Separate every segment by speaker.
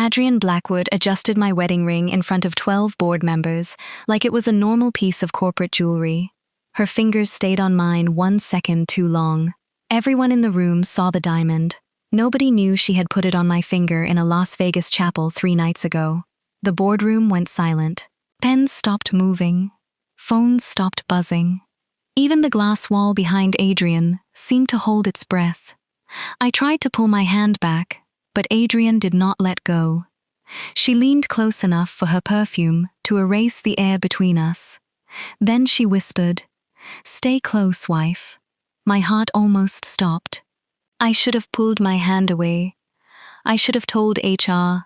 Speaker 1: Adrian Blackwood adjusted my wedding ring in front of 12 board members like it was a normal piece of corporate jewelry. Her fingers stayed on mine 1 second too long. Everyone in the room saw the diamond. Nobody knew she had put it on my finger in a Las Vegas chapel 3 nights ago. The boardroom went silent. Pens stopped moving. Phones stopped buzzing. Even the glass wall behind Adrian seemed to hold its breath. I tried to pull my hand back, but Adrian did not let go. She leaned close enough for her perfume to erase the air between us. Then she whispered, "Stay close, wife." My heart almost stopped. I should have pulled my hand away. I should have told HR.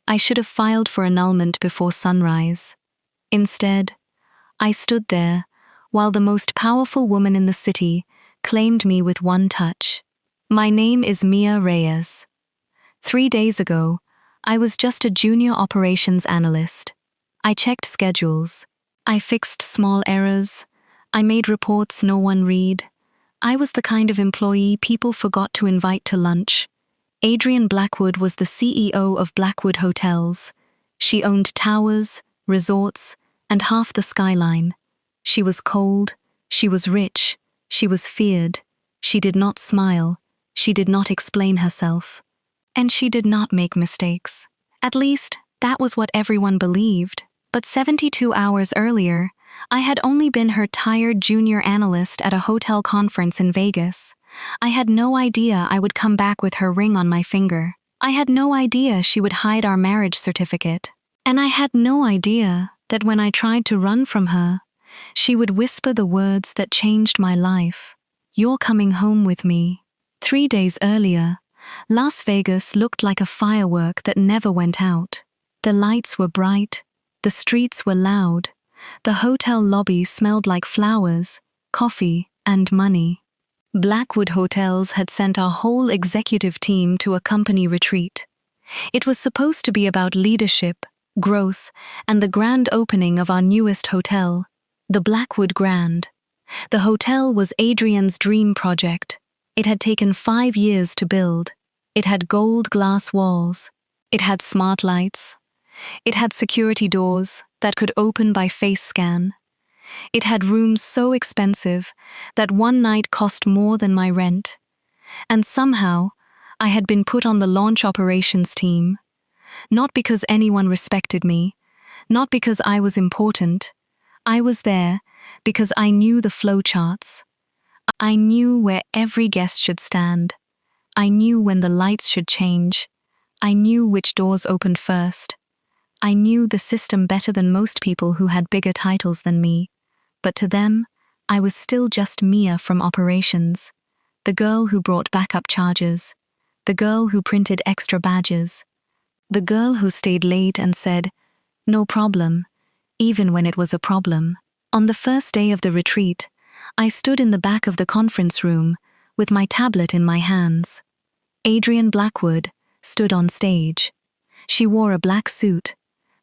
Speaker 1: I should have filed for annulment before sunrise. Instead, I stood there while the most powerful woman in the city claimed me with one touch. My name is Mia Reyes. 3 days ago, I was just a junior operations analyst. I checked schedules. I fixed small errors. I made reports no one read. I was the kind of employee people forgot to invite to lunch. Adrian Blackwood was the CEO of Blackwood Hotels. She owned towers, resorts, and half the skyline. She was cold, she was rich, she was feared. She did not smile, she did not explain herself. And she did not make mistakes. At least, that was what everyone believed. But 72 hours earlier, I had only been her tired junior analyst at a hotel conference in Vegas. I had no idea I would come back with her ring on my finger. I had no idea she would hide our marriage certificate. And I had no idea that when I tried to run from her, she would whisper the words that changed my life. "You're coming home with me." 3 days earlier, Las Vegas looked like a firework that never went out. The lights were bright, the streets were loud, the hotel lobby smelled like flowers, coffee, and money. Blackwood Hotels had sent our whole executive team to a company retreat. It was supposed to be about leadership, growth, and the grand opening of our newest hotel, the Blackwood Grand. The hotel was Adrian's dream project. It had taken 5 years to build. It had gold glass walls. It had smart lights. It had security doors that could open by face scan. It had rooms so expensive that one night cost more than my rent. And somehow, I had been put on the launch operations team. Not because anyone respected me, not because I was important. I was there because I knew the flowcharts. I knew where every guest should stand. I knew when the lights should change. I knew which doors opened first. I knew the system better than most people who had bigger titles than me. But to them, I was still just Mia from operations. The girl who brought backup charges. The girl who printed extra badges. The girl who stayed late and said, "No problem," even when it was a problem. On the first day of the retreat, I stood in the back of the conference room with my tablet in my hands. Adrian Blackwood stood on stage. She wore a black suit.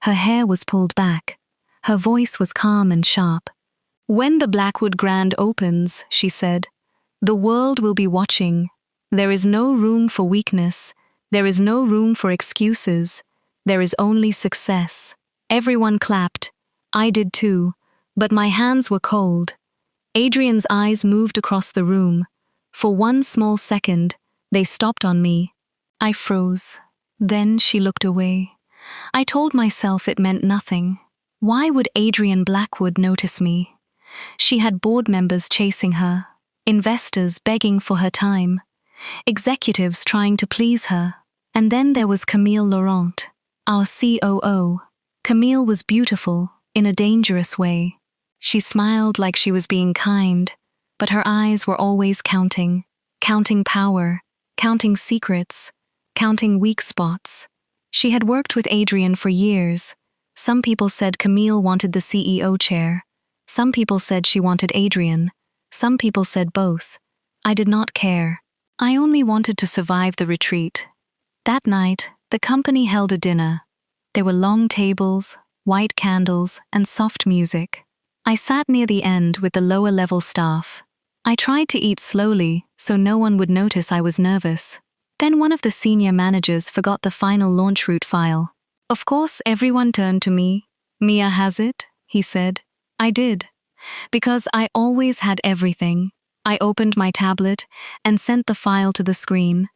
Speaker 1: Her hair was pulled back. Her voice was calm and sharp. "When the Blackwood Grand opens," she said, "the world will be watching. There is no room for weakness. There is no room for excuses. There is only success." Everyone clapped. I did too, but my hands were cold. Adrian's eyes moved across the room. For one small second, they stopped on me. I froze. Then she looked away. I told myself it meant nothing. Why would Adrian Blackwood notice me? She had board members chasing her, investors begging for her time, executives trying to please her. And then there was Camille Laurent, our COO. Camille was beautiful, in a dangerous way. She smiled like she was being kind, but her eyes were always counting power, counting secrets, counting weak spots. She had worked with Adrian for years. Some people said Camille wanted the CEO chair. Some people said she wanted Adrian. Some people said both. I did not care. I only wanted to survive the retreat. That night, the company held a dinner. There were long tables, white candles, and soft music. I sat near the end with the lower-level staff. I tried to eat slowly so no one would notice I was nervous. Then one of the senior managers forgot the final launch route file. Of course, everyone turned to me. Mia has it, he said. I did. Because I always had everything. I opened my tablet and sent the file to the screen.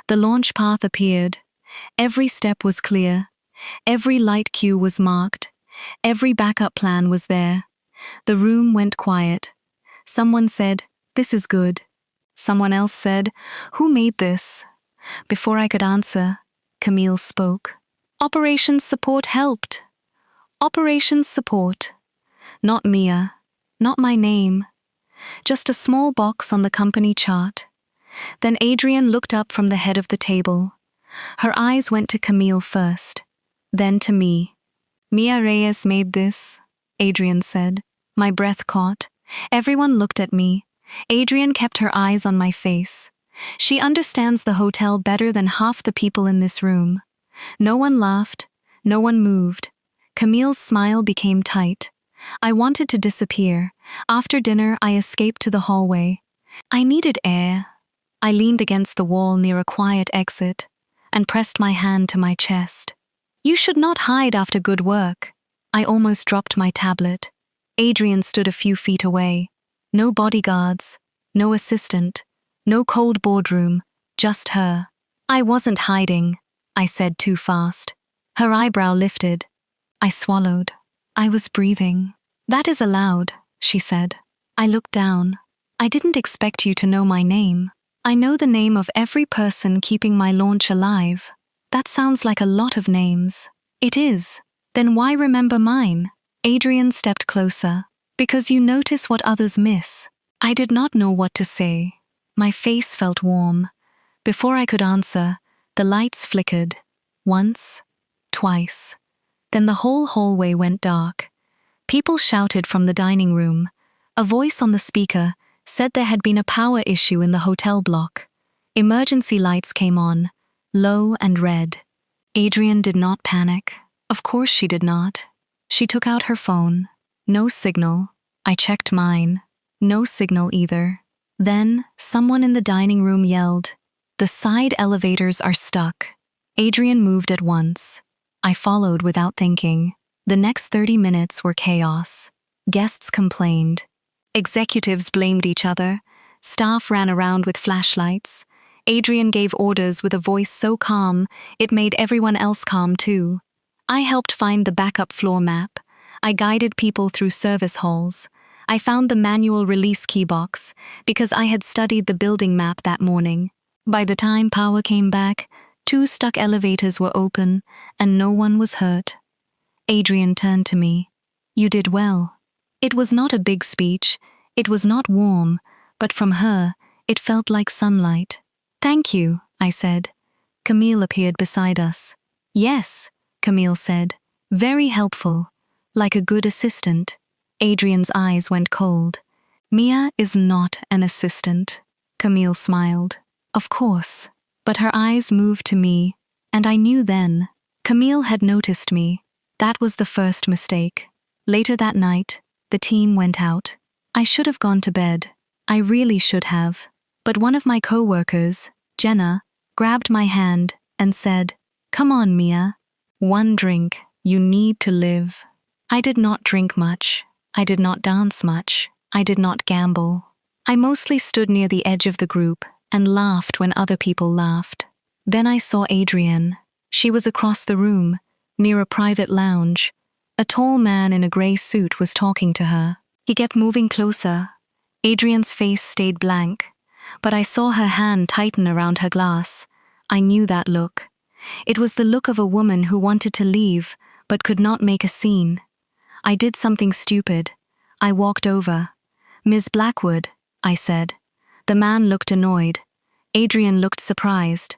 Speaker 1: The launch path appeared. Every step was clear. Every light cue was marked. Every backup plan was there. The room went quiet. Someone said, "This is good." Someone else said, "Who made this?" Before I could answer, Camille spoke. Operations support helped. Operations support. Not Mia. Not my name. Just a small box on the company chart. Then Adrian looked up from the head of the table. Her eyes went to Camille first, then to me. Mia Reyes made this, Adrian said. My breath caught. Everyone looked at me. Adrian kept her eyes on my face. She understands the hotel better than half the people in this room. No one laughed. No one moved. Camille's smile became tight. I wanted to disappear. After dinner, I escaped to the hallway. I needed air. I leaned against the wall near a quiet exit and pressed my hand to my chest. You should not hide after good work. I almost dropped my tablet. Adrian stood a few feet away. No bodyguards, no assistant, no cold boardroom, just her. I wasn't hiding, I said too fast. Her eyebrow lifted. I swallowed. I was breathing. That is allowed, she said. I looked down. I didn't expect you to know my name. I know the name of every person keeping my launch alive. That sounds like a lot of names. It is. Then why remember mine? Adrian stepped closer. Because you notice what others miss. I did not know what to say. My face felt warm. Before I could answer, the lights flickered. Once, twice. Then the whole hallway went dark. People shouted from the dining room. A voice on the speaker said there had been a power issue in the hotel block. Emergency lights came on, low and red. Adrian did not panic. Of course she did not. She took out her phone. No signal. I checked mine. No signal either. Then, someone in the dining room yelled, "The side elevators are stuck." Adrian moved at once. I followed without thinking. The next 30 minutes were chaos. Guests complained. Executives blamed each other. Staff ran around with flashlights. Adrian gave orders with a voice so calm, it made everyone else calm too. I helped find the backup floor map. I guided people through service halls. I found the manual release key box because I had studied the building map that morning. By the time power came back, 2 stuck elevators were open and no one was hurt. Adrian turned to me. You did well. It was not a big speech. It was not warm, but from her, it felt like sunlight. Thank you, I said. Camille appeared beside us. Yes, Camille said. Very helpful. Like a good assistant. Adrian's eyes went cold. Mia is not an assistant. Camille smiled. Of course. But her eyes moved to me, and I knew then. Camille had noticed me. That was the first mistake. Later that night, the team went out. I should have gone to bed. I really should have. But one of my co-workers, Jenna, grabbed my hand and said, "Come on, Mia. One drink. You need to live." I did not drink much. I did not dance much. I did not gamble. I mostly stood near the edge of the group and laughed when other people laughed. Then I saw Adrian. She was across the room, near a private lounge. A tall man in a grey suit was talking to her. He kept moving closer. Adrian's face stayed blank, but I saw her hand tighten around her glass. I knew that look. It was the look of a woman who wanted to leave, but could not make a scene. I did something stupid. I walked over. "Ms. Blackwood," I said. The man looked annoyed. Adrian looked surprised.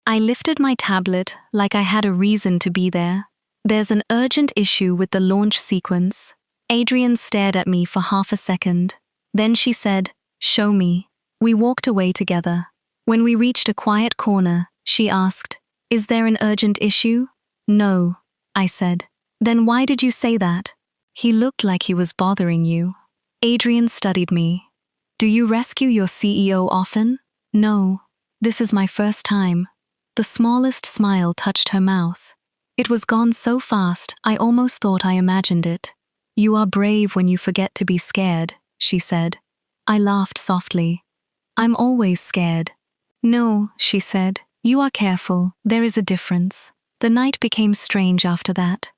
Speaker 1: I lifted my tablet like I had a reason to be there. "There's an urgent issue with the launch sequence." Adrian stared at me for half a second. Then she said, "Show me." We walked away together. When we reached a quiet corner, she asked, "Is there an urgent issue?" "No," I said. "Then why did you say that?" "He looked like he was bothering you." Adrian studied me. "Do you rescue your CEO often?" "No." This is my first time. The smallest smile touched her mouth. It was gone so fast, I almost thought I imagined it. You are brave when you forget to be scared, she said. I laughed softly. I'm always scared. No, she said. You are careful. There is a difference. The night became strange after that.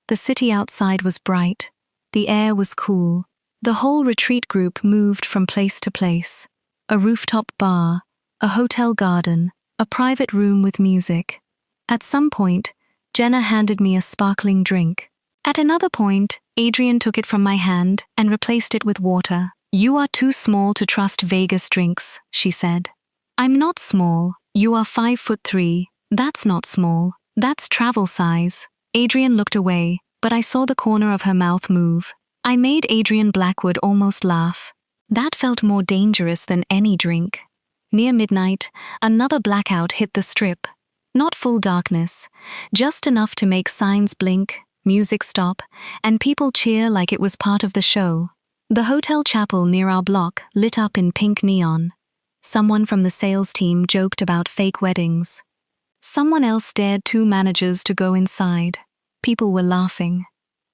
Speaker 1: The city outside was bright. The air was cool. The whole retreat group moved from place to place. A rooftop bar, a hotel garden, a private room with music. At some point, Jenna handed me a sparkling drink. At another point, Adrian took it from my hand and replaced it with water. You are too small to trust Vegas drinks, she said. I'm not small. You are 5'3". That's not small. That's travel size. Adrian looked away, but I saw the corner of her mouth move. I made Adrian Blackwood almost laugh. That felt more dangerous than any drink. Near midnight, another blackout hit the strip. Not full darkness, just enough to make signs blink, music stop, and people cheer like it was part of the show. The hotel chapel near our block lit up in pink neon. Someone from the sales team joked about fake weddings. Someone else dared 2 managers to go inside. People were laughing.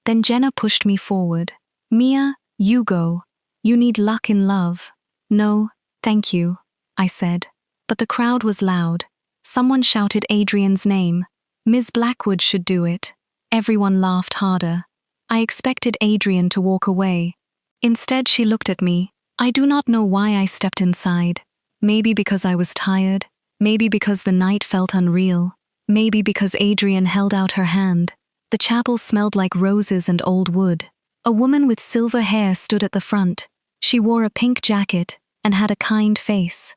Speaker 1: Then Jenna pushed me forward. Mia, you go. You need luck in love. No, thank you, I said. But the crowd was loud. Someone shouted Adrian's name. Ms. Blackwood should do it. Everyone laughed harder. I expected Adrian to walk away. Instead, she looked at me. I do not know why I stepped inside. Maybe because I was tired. Maybe because the night felt unreal. Maybe because Adrian held out her hand. The chapel smelled like roses and old wood. A woman with silver hair stood at the front. She wore a pink jacket and had a kind face.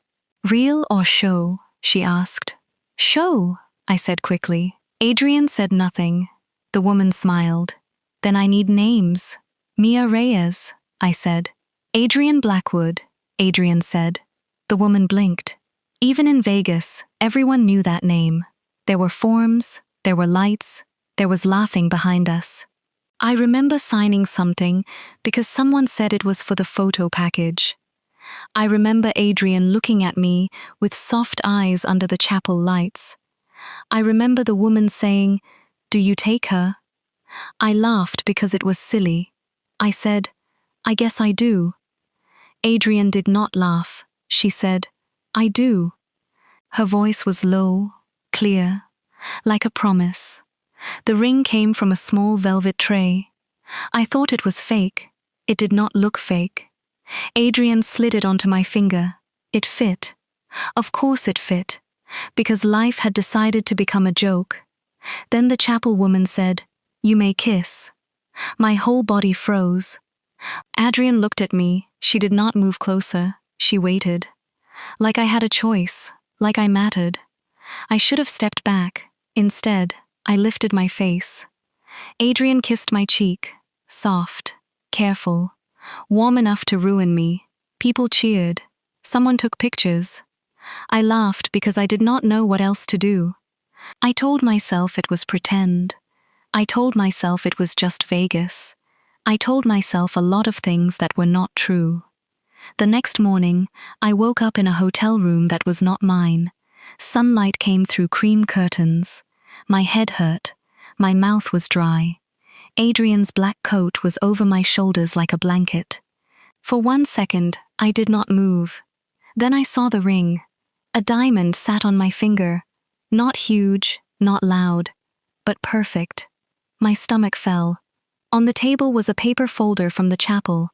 Speaker 1: Real or show? She asked. Show, I said quickly. Adrian said nothing. The woman smiled. Then I need names. Mia Reyes, I said. Adrian Blackwood, Adrian said. The woman blinked. Even in Vegas, everyone knew that name. There were forms, there were lights, there was laughing behind us. I remember signing something because someone said it was for the photo package. I remember Adrian looking at me with soft eyes under the chapel lights. I remember the woman saying, "Do you take her?" I laughed because it was silly. I said, "I guess I do." Adrian did not laugh. She said, "I do." Her voice was low, clear, like a promise. The ring came from a small velvet tray. I thought it was fake. It did not look fake. Adrian slid it onto my finger. It fit. Of course it fit, because life had decided to become a joke. Then the chapel woman said, "You may kiss." My whole body froze. Adrian looked at me. She did not move closer. She waited. Like I had a choice, like I mattered. I should have stepped back. Instead, I lifted my face. Adrian kissed my cheek, soft, careful, warm enough to ruin me. People cheered. Someone took pictures. I laughed because I did not know what else to do. I told myself it was pretend. I told myself it was just Vegas. I told myself a lot of things that were not true. The next morning, I woke up in a hotel room that was not mine. Sunlight came through cream curtains. My head hurt. My mouth was dry. Adrian's black coat was over my shoulders like a blanket. For 1 second, I did not move. Then I saw the ring. A diamond sat on my finger. Not huge, not loud, but perfect. My stomach fell. On the table was a paper folder from the chapel.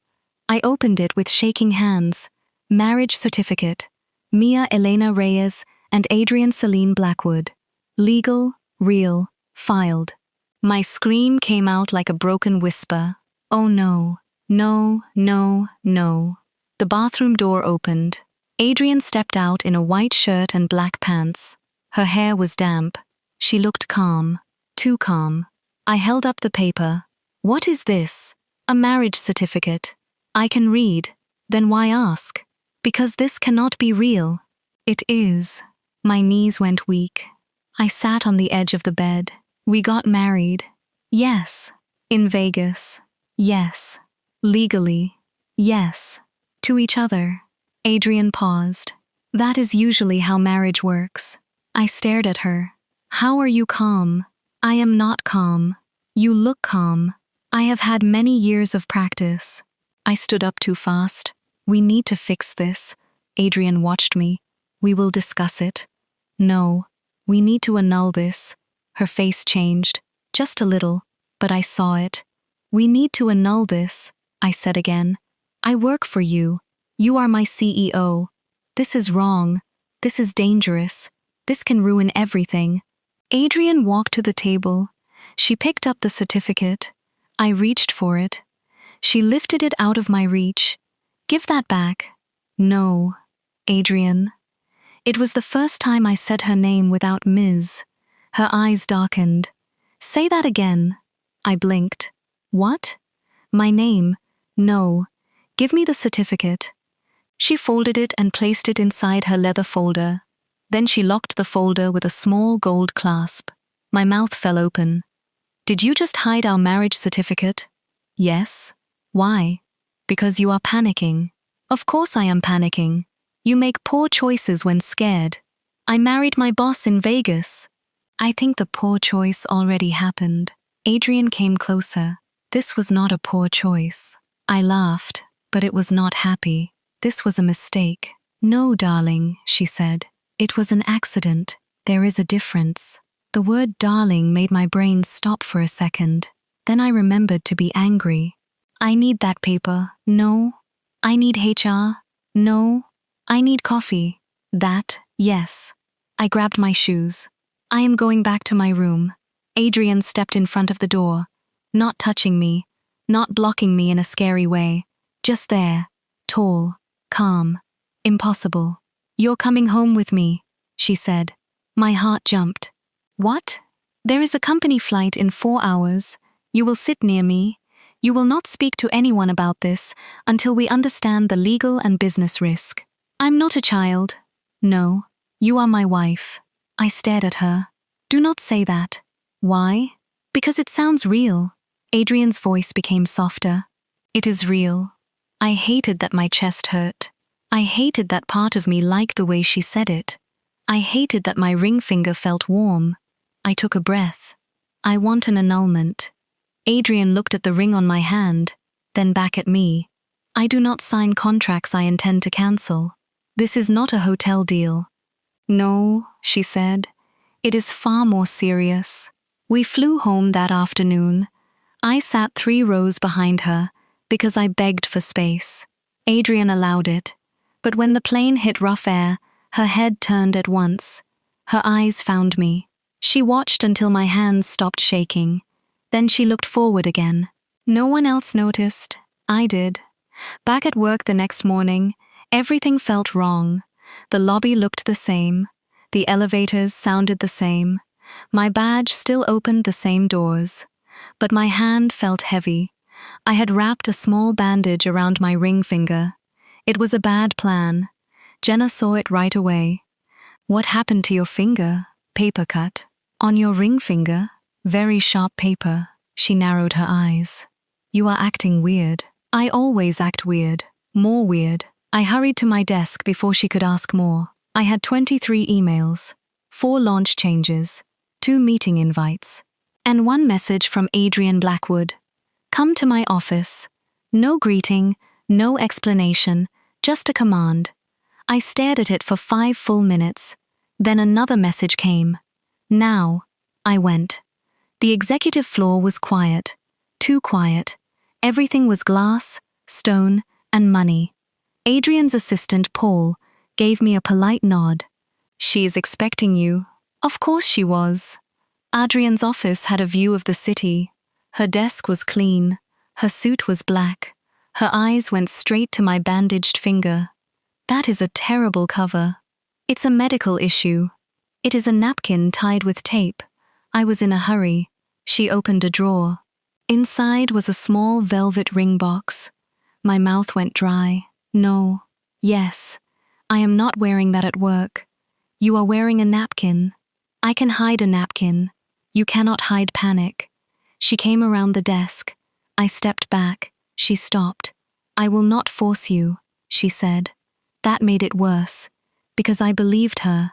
Speaker 1: I opened it with shaking hands. Marriage certificate. Mia Elena Reyes and Adrian Celine Blackwood. Legal, real, filed. My scream came out like a broken whisper. Oh no, no, no, no. The bathroom door opened. Adrian stepped out in a white shirt and black pants. Her hair was damp. She looked calm. Too calm. I held up the paper. What is this? A marriage certificate. I can read. Then why ask? Because this cannot be real. It is. My knees went weak. I sat on the edge of the bed. We got married. Yes. In Vegas. Yes. Legally. Yes. To each other. Adrian paused. That is usually how marriage works. I stared at her. How are you calm? I am not calm. You look calm. I have had many years of practice. I stood up too fast. We need to fix this. Adrian watched me. We will discuss it. No, we need to annul this. Her face changed. Just a little, but I saw it. We need to annul this, I said again. I work for you. You are my CEO. This is wrong. This is dangerous. This can ruin everything. Adrian walked to the table. She picked up the certificate. I reached for it. She lifted it out of my reach. Give that back. No, Adrian. It was the first time I said her name without Ms. Her eyes darkened. Say that again. I blinked. What? My name? No. Give me the certificate. She folded it and placed it inside her leather folder. Then she locked the folder with a small gold clasp. My mouth fell open. Did you just hide our marriage certificate? Yes. Why? Because you are panicking. Of course I am panicking. You make poor choices when scared. I married my boss in Vegas. I think the poor choice already happened. Adrian came closer. This was not a poor choice. I laughed, but it was not happy. This was a mistake. No, darling, she said. It was an accident. There is a difference. The word darling made my brain stop for a second. Then I remembered to be angry. I need that paper. No. I need HR. No. I need coffee. That, yes. I grabbed my shoes. I am going back to my room. Adrian stepped in front of the door, not touching me, not blocking me in a scary way. Just there, tall, calm, impossible. You're coming home with me, she said. My heart jumped. What? There is a company flight in 4 hours. You will sit near me. You will not speak to anyone about this until we understand the legal and business risk. I'm not a child. No, you are my wife. I stared at her. Do not say that. Why? Because it sounds real. Adrian's voice became softer. It is real. I hated that my chest hurt. I hated that part of me liked the way she said it. I hated that my ring finger felt warm. I took a breath. I want an annulment. Adrian looked at the ring on my hand, then back at me. I do not sign contracts I intend to cancel. This is not a hotel deal. No, she said. It is far more serious. We flew home that afternoon. I sat 3 rows behind her because I begged for space. Adrian allowed it. But when the plane hit rough air, her head turned at once. Her eyes found me. She watched until my hands stopped shaking. Then she looked forward again. No one else noticed. I did. Back at work the next morning, everything felt wrong. The lobby looked the same. The elevators sounded the same. My badge still opened the same doors. But my hand felt heavy. I had wrapped a small bandage around my ring finger. It was a bad plan. Jenna saw it right away. What happened to your finger? Paper cut. On your ring finger? Very sharp paper. She narrowed her eyes. You are acting weird. I always act weird. More weird. I hurried to my desk before she could ask more. I had 23 emails, 4 launch changes, 2 meeting invites, and 1 message from Adrian Blackwood. Come to my office. No greeting, no explanation, just a command. I stared at it for 5 full minutes. Then another message came. Now. I went. The executive floor was quiet. Too quiet. Everything was glass, stone, and money. Adrian's assistant, Paul, gave me a polite nod. She is expecting you. Of course she was. Adrian's office had a view of the city. Her desk was clean. Her suit was black. Her eyes went straight to my bandaged finger. That is a terrible cover. It's a medical issue. It is a napkin tied with tape. I was in a hurry. She opened a drawer. Inside was a small velvet ring box. My mouth went dry. No. Yes. I am not wearing that at work. You are wearing a napkin. I can hide a napkin. You cannot hide panic. She came around the desk. I stepped back. She stopped. I will not force you, she said. That made it worse. because I believed her.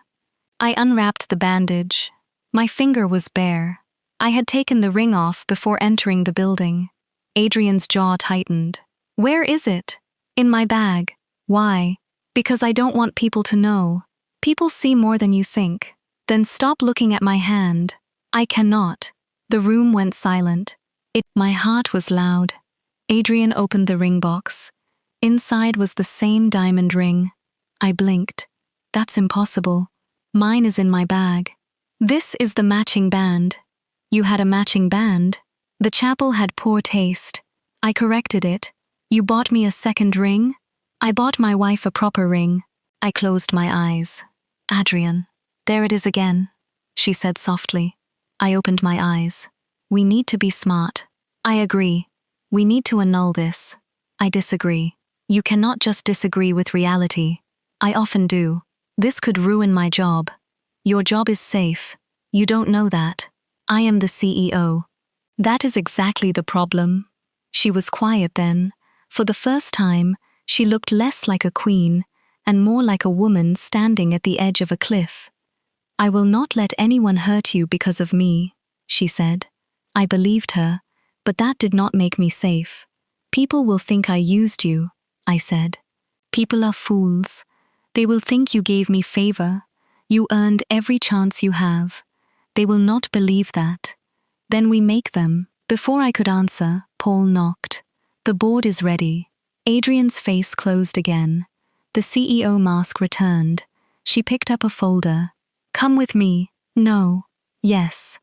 Speaker 1: I unwrapped the bandage. My finger was bare. I had taken the ring off before entering the building. Adrian's jaw tightened. Where is it? In my bag. Why? Because I don't want people to know. People see more than you think. Then stop looking at my hand. I cannot. The room went silent. My heart was loud. Adrian opened the ring box. Inside was the same diamond ring. I blinked. That's impossible. Mine is in my bag. This is the matching band. You had a matching band? The chapel had poor taste. I corrected it. You bought me a second ring? I bought my wife a proper ring. I closed my eyes. Adrian. There it is again, she said softly. I opened my eyes. We need to be smart. I agree. We need to annul this. I disagree. You cannot just disagree with reality. I often do. This could ruin my job. Your job is safe. You don't know that. I am the CEO. That is exactly the problem. She was quiet then. For the first time, she looked less like a queen and more like a woman standing at the edge of a cliff. I will not let anyone hurt you because of me, she said. I believed her, but that did not make me safe. People will think I used you, I said. People are fools. They will think you gave me favor. You earned every chance you have. They will not believe that. Then we make them. Before I could answer, Paul knocked. The board is ready. Adrian's face closed again. The CEO mask returned. She picked up a folder. Come with me. No. Yes.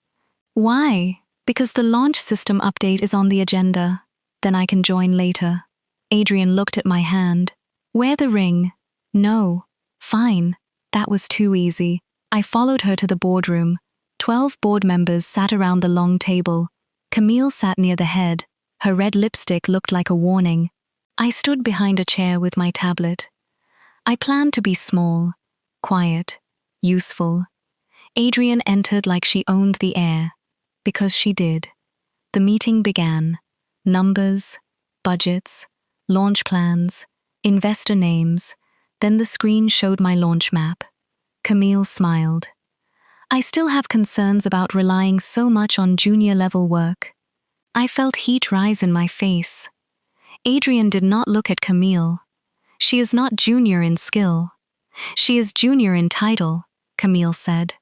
Speaker 1: Why? Because the launch system update is on the agenda. Then I can join later. Adrian looked at my hand. Wear the ring. No. Fine. That was too easy. I followed her to the boardroom. 12 board members sat around the long table. Camille sat near the head. Her red lipstick looked like a warning. I stood behind a chair with my tablet. I planned to be small, quiet, useful. Adrian entered like she owned the air. Because she did. The meeting began. Numbers, budgets, launch plans, investor names. Then the screen showed my launch map. Camille smiled. I still have concerns about relying so much on junior-level work. I felt heat rise in my face. Adrian did not look at Camille. She is not junior in skill. She is junior in title, Camille said.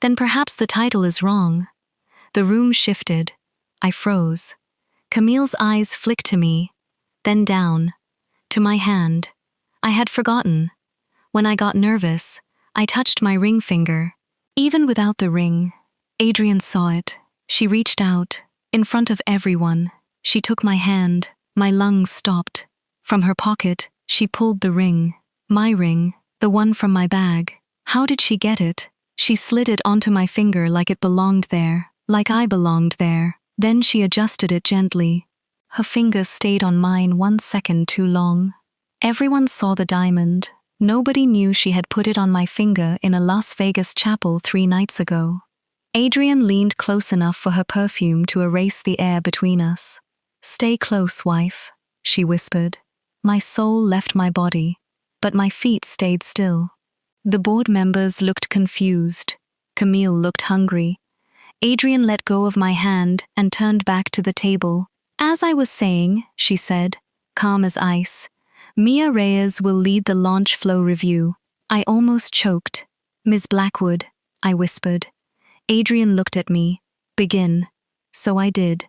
Speaker 1: Then perhaps the title is wrong. The room shifted. I froze. Camille's eyes flicked to me, then down, to my hand. I had forgotten. When I got nervous, I touched my ring finger. Even without the ring, Adrian saw it. She reached out, in front of everyone. She took my hand. My lungs stopped. From her pocket, she pulled the ring. My ring, the one from my bag. How did she get it? She slid it onto my finger like it belonged there, like I belonged there. Then she adjusted it gently. Her fingers stayed on mine 1 second too long. Everyone saw the diamond. Nobody knew she had put it on my finger in a Las Vegas chapel 3 nights ago. Adrian leaned close enough for her perfume to erase the air between us. Stay close, wife, she whispered. My soul left my body, but my feet stayed still. The board members looked confused. Camille looked hungry. Adrian let go of my hand and turned back to the table. As I was saying, she said, calm as ice, Mia Reyes will lead the launch flow review. I almost choked. Ms. Blackwood, I whispered. Adrian looked at me. Begin. So I did.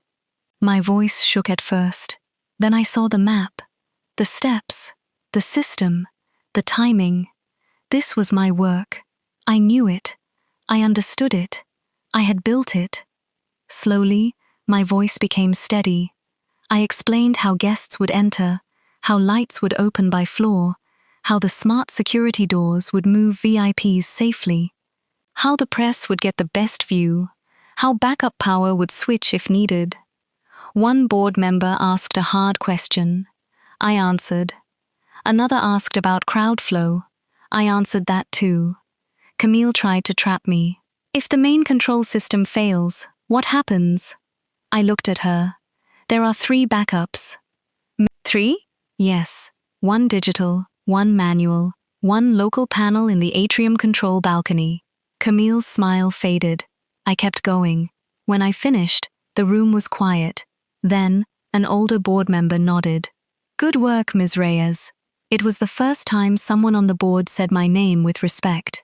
Speaker 1: My voice shook at first. Then I saw the map, the steps, the system, the timing. This was my work. I knew it. I understood it. I had built it. Slowly, my voice became steady. I explained how guests would enter, how lights would open by floor, how the smart security doors would move VIPs safely, how the press would get the best view, how backup power would switch if needed. One board member asked a hard question. I answered. Another asked about crowd flow. I answered that too. Camille tried to trap me. If the main control system fails, what happens? I looked at her. There are 3 backups. 3? Yes. 1 digital, 1 manual. One local panel in the atrium control balcony. Camille's smile faded. I kept going. When I finished, the room was quiet. Then, an older board member nodded. Good work, Ms. Reyes. It was the first time someone on the board said my name with respect.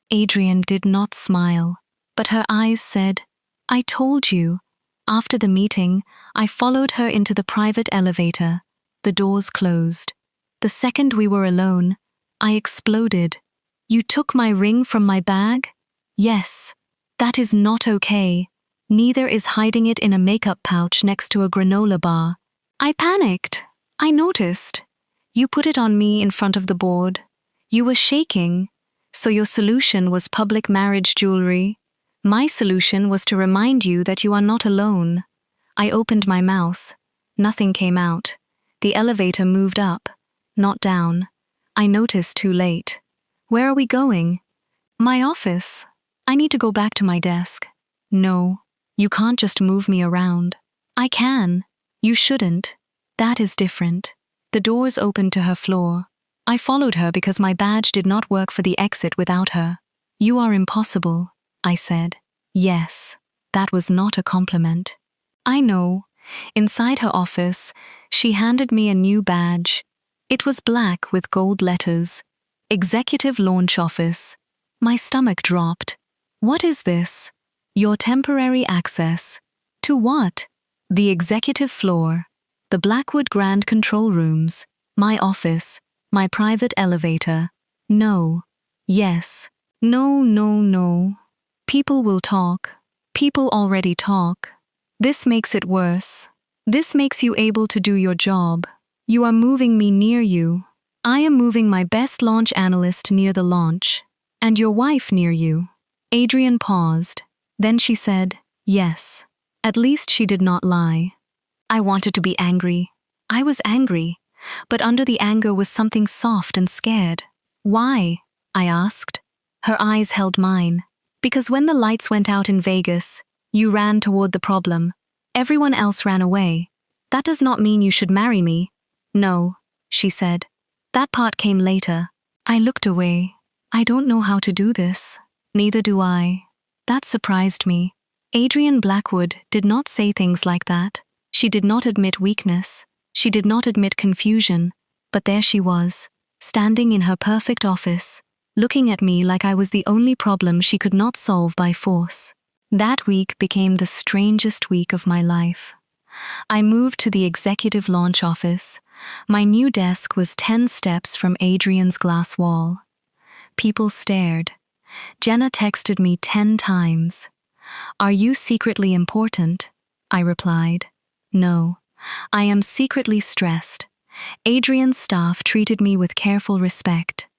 Speaker 1: Adrian did not smile, but her eyes said, I told you. After the meeting, I followed her into the private elevator. The doors closed. The second we were alone, I exploded. You took my ring from my bag? Yes. That is not okay. Neither is hiding it in a makeup pouch next to a granola bar. I panicked. I noticed. You put it on me in front of the board. You were shaking. So your solution was public marriage jewelry. My solution was to remind you that you are not alone. I opened my mouth. Nothing came out. The elevator moved up, not down. I noticed too late. Where are we going? My office. I need to go back to my desk. No, you can't just move me around. I can. You shouldn't. That is different. The doors opened to her floor. I followed her because my badge did not work for the exit without her. You are impossible, I said. Yes, that was not a compliment. I know. Inside her office, she handed me a new badge. It was black with gold letters. Executive Launch Office. My stomach dropped. What is this? Your temporary access. To what? The executive floor. The Blackwood Grand Control Rooms. My office. My private elevator. No. Yes. No, no, no. People will talk. People already talk. This makes it worse. This makes you able to do your job. You are moving me near you. I am moving my best launch analyst near the launch. And your wife near you. Adrian paused. Then she said, yes. At least she did not lie. I wanted to be angry. I was angry. But under the anger was something soft and scared. Why? I asked. Her eyes held mine. Because when the lights went out in Vegas, you ran toward the problem. Everyone else ran away. That does not mean you should marry me. No, she said. That part came later. I looked away. I don't know how to do this. Neither do I. That surprised me. Adrian Blackwood did not say things like that. She did not admit weakness. She did not admit confusion. But there she was, standing in her perfect office, looking at me like I was the only problem she could not solve by force. That week became the strangest week of my life. I moved to the executive launch office. My new desk was 10 steps from Adrian's glass wall. People stared. Jenna texted me 10 times. Are you secretly important? I replied. No, I am secretly stressed. Adrian's staff treated me with careful respect.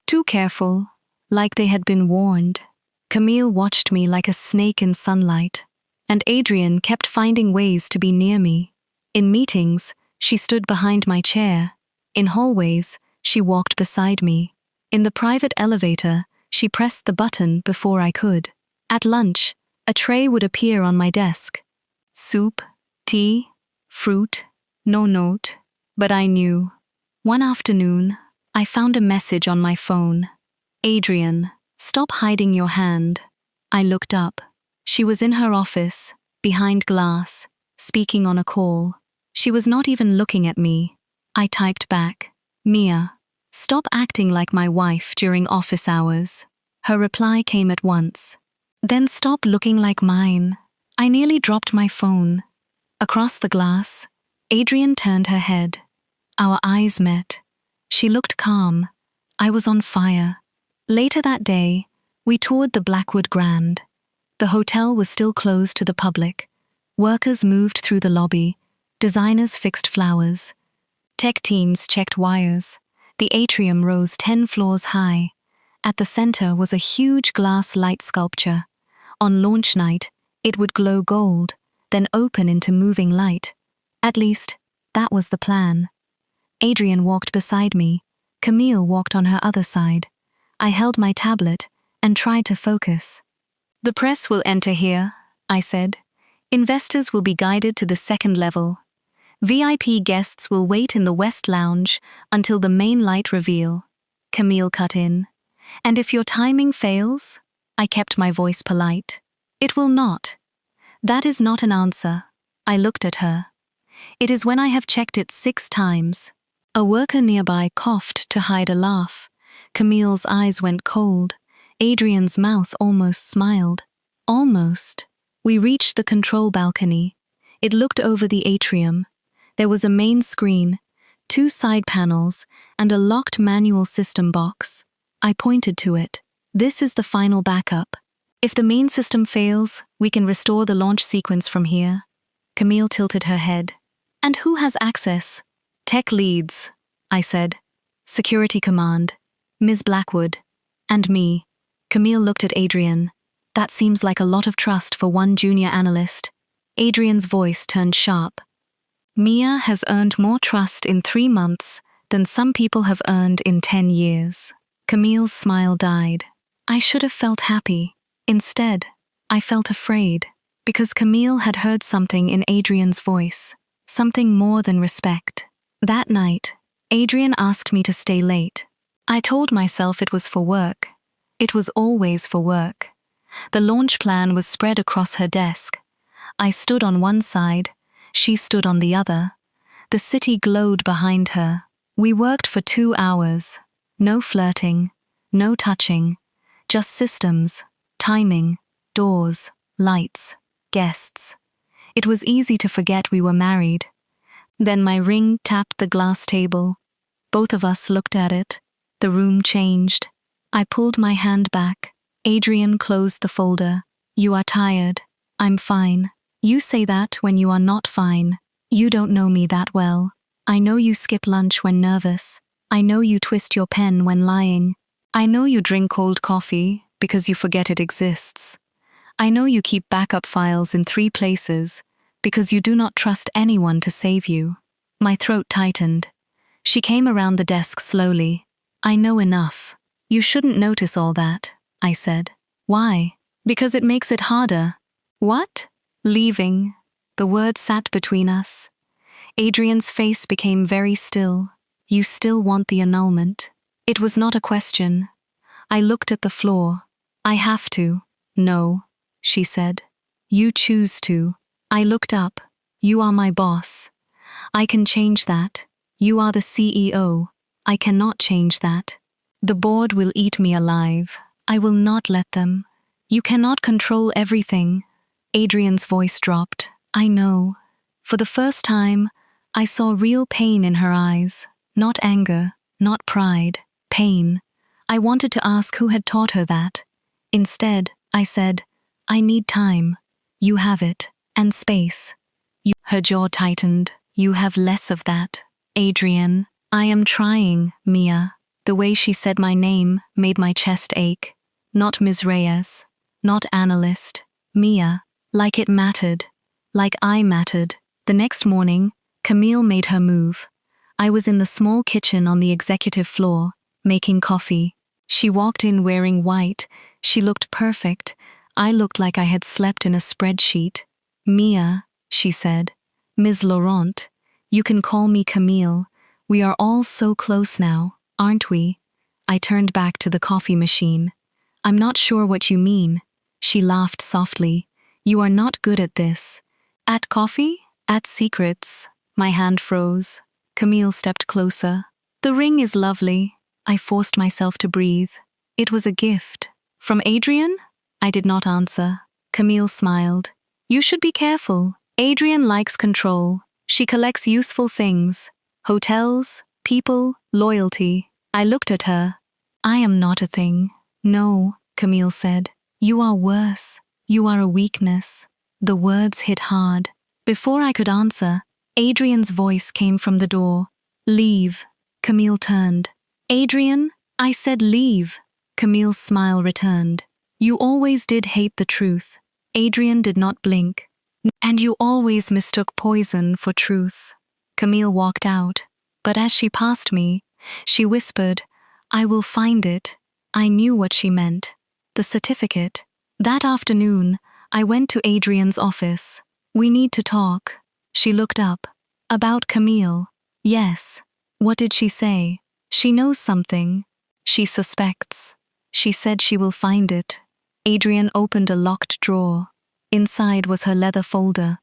Speaker 1: Too careful, like they had been warned. Camille watched me like a snake in sunlight, and Adrian kept finding ways to be near me. In meetings, she stood behind my chair. In hallways, she walked beside me. In the private elevator, she pressed the button before I could. At lunch, a tray would appear on my desk. Soup, tea, fruit, no note, but I knew. One afternoon, I found a message on my phone. Adrian, stop hiding your hand. I looked up. She was in her office, behind glass, speaking on a call. She was not even looking at me. I typed back, Mia, stop acting like my wife during office hours. Her reply came at once. Then stop looking like mine. I nearly dropped my phone. Across the glass, Adrian turned her head. Our eyes met. She looked calm. I was on fire. Later that day, we toured the Blackwood Grand. The hotel was still closed to the public. Workers moved through the lobby. Designers fixed flowers. Tech teams checked wires. The atrium rose 10 floors high. At the center was a huge glass light sculpture. On launch night, it would glow gold, then open into moving light. At least, that was the plan. Adrian walked beside me. Camille walked on her other side. I held my tablet and tried to focus. The press will enter here, I said. Investors will be guided to the second level. VIP guests will wait in the West Lounge until the main light reveal. Camille cut in. And if your timing fails? I kept my voice polite. It will not. That is not an answer. I looked at her. It is when I have checked it 6 times. A worker nearby coughed to hide a laugh. Camille's eyes went cold. Adrian's mouth almost smiled. Almost. We reached the control balcony. It looked over the atrium. There was a main screen, 2 side panels, and a locked manual system box. I pointed to it. This is the final backup. If the main system fails, we can restore the launch sequence from here. Camille tilted her head. And who has access? Tech leads, I said. Security command. Ms. Blackwood. And me. Camille looked at Adrian. That seems like a lot of trust for one junior analyst. Adrian's voice turned sharp. Mia has earned more trust in 3 months than some people have earned in 10 years. Camille's smile died. I should have felt happy. Instead, I felt afraid, because Camille had heard something in Adrian's voice, something more than respect. That night, Adrian asked me to stay late. I told myself it was for work. It was always for work. The launch plan was spread across her desk. I stood on one side, she stood on the other. The city glowed behind her. We worked for 2 hours. No flirting, no touching, just systems, timing, doors, lights, guests. It was easy to forget we were married. Then my ring tapped the glass table. Both of us looked at it. The room changed. I pulled my hand back. Adrian closed the folder. You are tired. I'm fine. You say that when you are not fine. You don't know me that well. I know you skip lunch when nervous. I know you twist your pen when lying. I know you drink cold coffee because you forget it exists. I know you keep backup files in 3 places because you do not trust anyone to save you. My throat tightened. She came around the desk slowly. I know enough. You shouldn't notice all that, I said. Why? Because it makes it harder. What? Leaving. The word sat between us. Adrian's face became very still. You still want the annulment? It was not a question. I looked at the floor. I have to. No, she said. You choose to. I looked up. You are my boss. I can change that. You are the CEO. I cannot change that. The board will eat me alive. I will not let them. You cannot control everything. Adrian's voice dropped. I know. For the first time, I saw real pain in her eyes. Not anger, not pride, pain. I wanted to ask who had taught her that. Instead, I said, I need time. You have it. And space. Her jaw tightened. You have less of that. Adrian, I am trying, Mia. The way she said my name made my chest ache. Not Ms. Reyes. Not analyst. Mia. Like it mattered. Like I mattered. The next morning, Camille made her move. I was in the small kitchen on the executive floor, making coffee. She walked in wearing white. She looked perfect. I looked like I had slept in a spreadsheet. Mia, she said. Ms. Laurent, you can call me Camille. We are all so close now, aren't we? I turned back to the coffee machine. I'm not sure what you mean. She laughed softly. You are not good at this. At coffee? At secrets. My hand froze. Camille stepped closer. The ring is lovely. I forced myself to breathe. It was a gift. From Adrian? I did not answer. Camille smiled. You should be careful. Adrian likes control. She collects useful things. Hotels, people, loyalty. I looked at her. I am not a thing. No, Camille said. You are worse. You are a weakness. The words hit hard. Before I could answer, Adrian's voice came from the door. Leave. Camille turned. Adrian, I said leave. Camille's smile returned. You always did hate the truth. Adrian did not blink. And you always mistook poison for truth. Camille walked out, but as she passed me, she whispered, I will find it. I knew what she meant. The certificate. That afternoon, I went to Adrian's office. We need to talk. She looked up. About Camille. Yes. What did she say? She knows something. She suspects. She said she will find it. Adrian opened a locked drawer. Inside was her leather folder.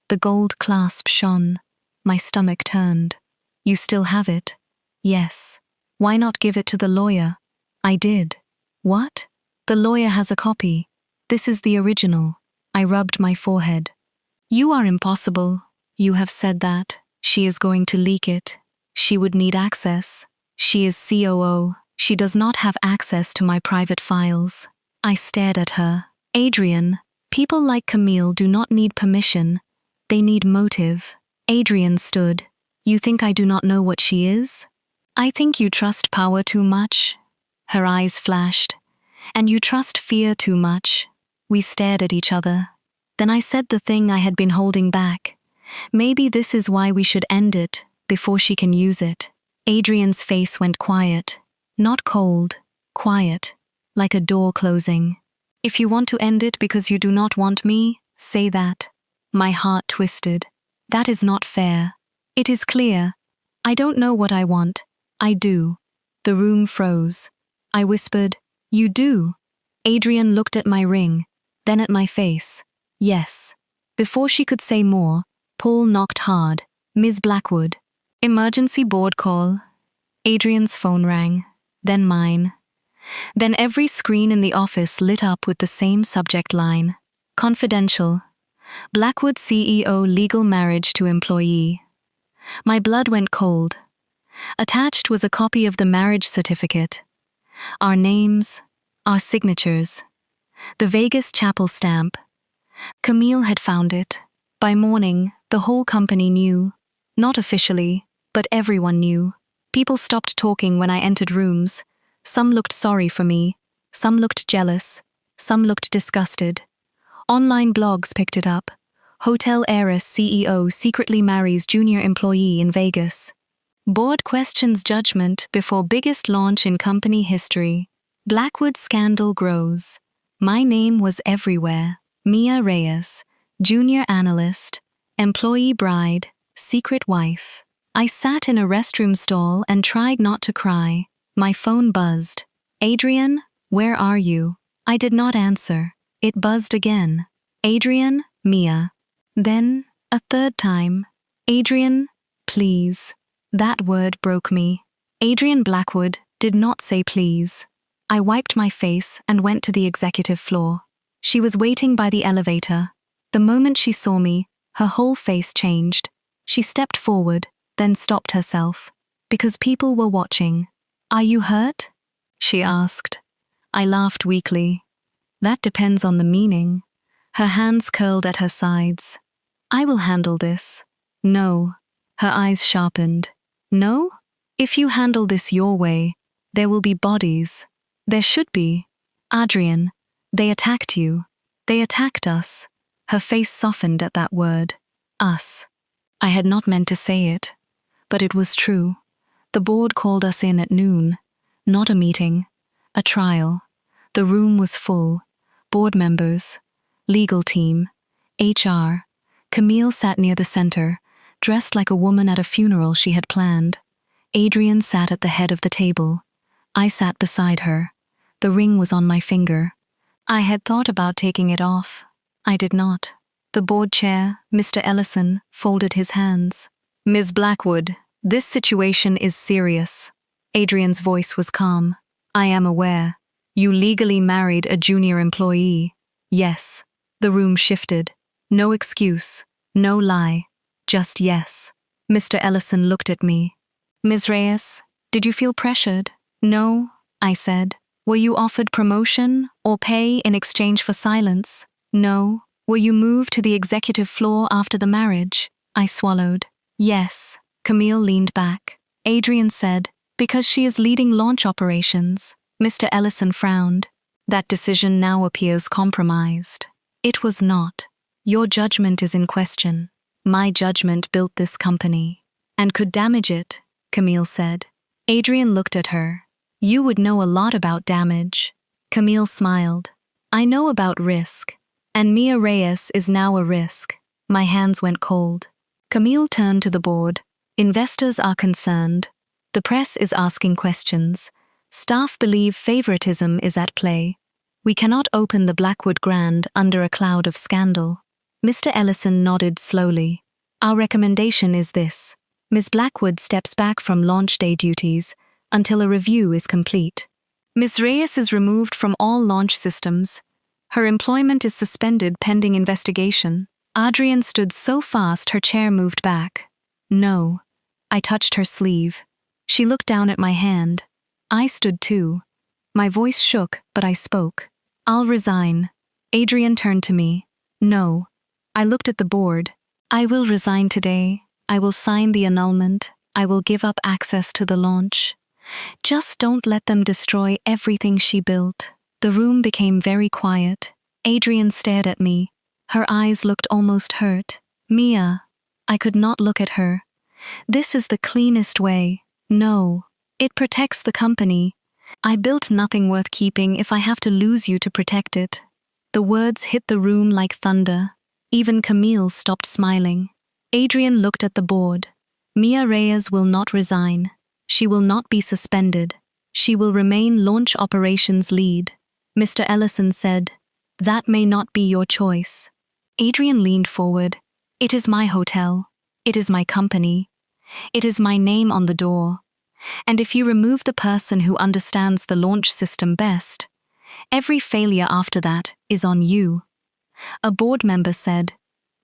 Speaker 1: The gold clasp shone. My stomach turned. You still have it? Yes. Why not give it to the lawyer? I did. What? The lawyer has a copy. This is the original. I rubbed my forehead. You are impossible. You have said that. She is going to leak it. She would need access. She is COO. She does not have access to my private files. I stared at her. Adrian, people like Camille do not need permission. They need motive. Adrian stood. You think I do not know what she is? I think you trust power too much. Her eyes flashed. And you trust fear too much. We stared at each other. Then I said the thing I had been holding back. Maybe this is why we should end it, before she can use it. Adrian's face went quiet. Not cold, quiet, like a door closing. If you want to end it because you do not want me, say that. My heart twisted. That is not fair. It is clear. I don't know what I want. I do. The room froze. I whispered, You do. Adrian looked at my ring, then at my face. Yes. Before she could say more, Paul knocked hard. Ms. Blackwood. Emergency board call. Adrian's phone rang, then mine. Then every screen in the office lit up with the same subject line. Confidential. Blackwood CEO legal marriage to employee. My blood went cold. Attached was a copy of the marriage certificate. Our names, our signatures. The Vegas chapel stamp. Camille had found it. By morning, the whole company knew. Not officially, but everyone knew. People stopped talking when I entered rooms. Some looked sorry for me. Some looked jealous. Some looked disgusted. Online blogs picked it up. Hotel heiress CEO secretly marries junior employee in Vegas. Board questions judgment before biggest launch in company history. Blackwood scandal grows. My name was everywhere. Mia Reyes, junior analyst, employee bride, secret wife. I sat in a restroom stall and tried not to cry. My phone buzzed. Adrian, where are you? I did not answer. It buzzed again. Adrian, Mia. Then, a third time. Adrian, please. That word broke me. Adrian Blackwood did not say please. I wiped my face and went to the executive floor. She was waiting by the elevator. The moment she saw me, her whole face changed. She stepped forward, then stopped herself. Because people were watching. Are you hurt? She asked. I laughed weakly. That depends on the meaning. Her hands curled at her sides. I will handle this. No. Her eyes sharpened. No? If you handle this your way, there will be bodies. There should be. Adrian, they attacked you. They attacked us. Her face softened at that word. Us. I had not meant to say it, but it was true. The board called us in at noon. Not a meeting. A trial. The room was full. Board members. Legal team. HR. Camille sat near the center, dressed like a woman at a funeral she had planned. Adrian sat at the head of the table. I sat beside her. The ring was on my finger. I had thought about taking it off. I did not. The board chair, Mr. Ellison, folded his hands. Ms. Blackwood, this situation is serious. Adrian's voice was calm. I am aware. You legally married a junior employee. Yes. The room shifted. No excuse. No lie. Just yes. Mr. Ellison looked at me. Ms. Reyes, did you feel pressured? No, I said. Were you offered promotion or pay in exchange for silence? No. Were you moved to the executive floor after the marriage? I swallowed. Yes. Camille leaned back. Adrian said, because she is leading launch operations. Mr. Ellison frowned. That decision now appears compromised. It was not. Your judgment is in question. My judgment built this company. And could damage it, Camille said. Adrian looked at her. You would know a lot about damage. Camille smiled. I know about risk. And Mia Reyes is now a risk. My hands went cold. Camille turned to the board. Investors are concerned. The press is asking questions. Staff believe favoritism is at play. We cannot open the Blackwood Grand under a cloud of scandal. Mr. Ellison nodded slowly. Our recommendation is this. Ms. Blackwood steps back from launch day duties until a review is complete. Ms. Reyes is removed from all launch systems. Her employment is suspended pending investigation. Adrian stood so fast her chair moved back. No. I touched her sleeve. She looked down at my hand. I stood too. My voice shook, but I spoke. I'll resign. Adrian turned to me. No. I looked at the board. I will resign today. I will sign the annulment. I will give up access to the launch. Just don't let them destroy everything she built. The room became very quiet. Adrian stared at me. Her eyes looked almost hurt. Mia. I could not look at her. This is the cleanest way. No. It protects the company. I built nothing worth keeping if I have to lose you to protect it. The words hit the room like thunder. Even Camille stopped smiling. Adrian looked at the board. Mia Reyes will not resign. She will not be suspended. She will remain launch operations lead. Mr. Ellison said, "That may not be your choice." Adrian leaned forward. "It is my hotel. It is my company. It is my name on the door. And if you remove the person who understands the launch system best, every failure after that is on you." A board member said,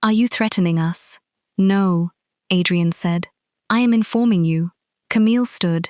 Speaker 1: "Are you threatening us?" "No," Adrian said. "I am informing you." Camille stood.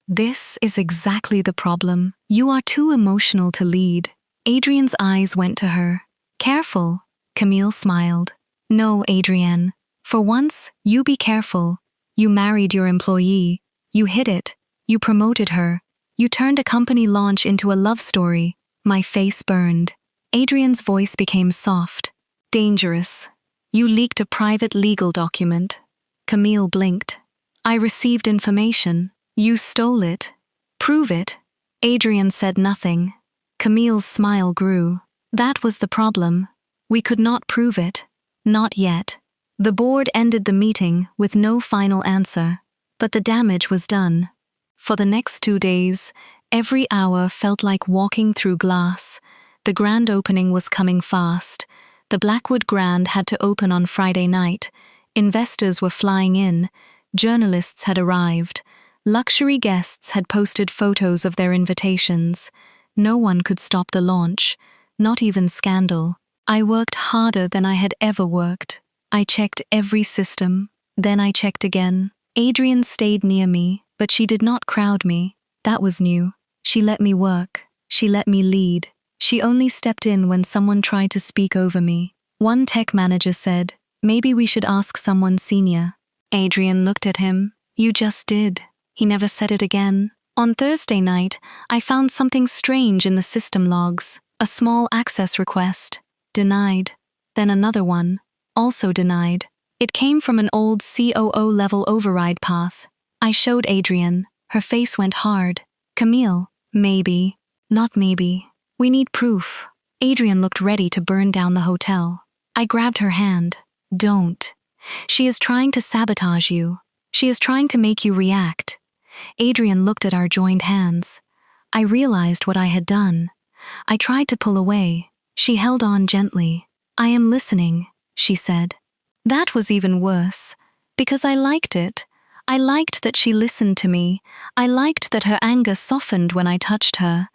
Speaker 1: "This is exactly the problem. You are too emotional to lead." Adrian's eyes went to her. "Careful," Camille smiled. "No, Adrienne. For once, you be careful. You married your employee. You hid it. You promoted her. You turned a company launch into a love story." My face burned. Adrian's voice became soft. "Dangerous. You leaked a private legal document." Camille blinked. "I received information. You stole it. Prove it." Adrian said nothing. Camille's smile grew. "That was the problem. We could not prove it. Not yet." The board ended the meeting with no final answer, but the damage was done. For the next 2 days, every hour felt like walking through glass. The grand opening was coming fast. The Blackwood Grand had to open on Friday night. Investors were flying in. Journalists had arrived. Luxury guests had posted photos of their invitations. No one could stop the launch, not even scandal. I worked harder than I had ever worked. I checked every system. Then I checked again. Adrian stayed near me, but she did not crowd me. That was new. She let me work. She let me lead. She only stepped in when someone tried to speak over me. One tech manager said, "Maybe we should ask someone senior." Adrian looked at him. "You just did." He never said it again. On Thursday night, I found something strange in the system logs. A small access request. Denied. Then another one. Also denied. It came from an old COO-level override path. I showed Adrian. Her face went hard. "Camille, maybe." "Not maybe. We need proof." Adrian looked ready to burn down the hotel. I grabbed her hand. "Don't. She is trying to sabotage you. She is trying to make you react." Adrian looked at our joined hands. I realized what I had done. I tried to pull away. She held on gently. "I am listening," she said. That was even worse, because I liked it. I liked that she listened to me. I liked that her anger softened when I touched her.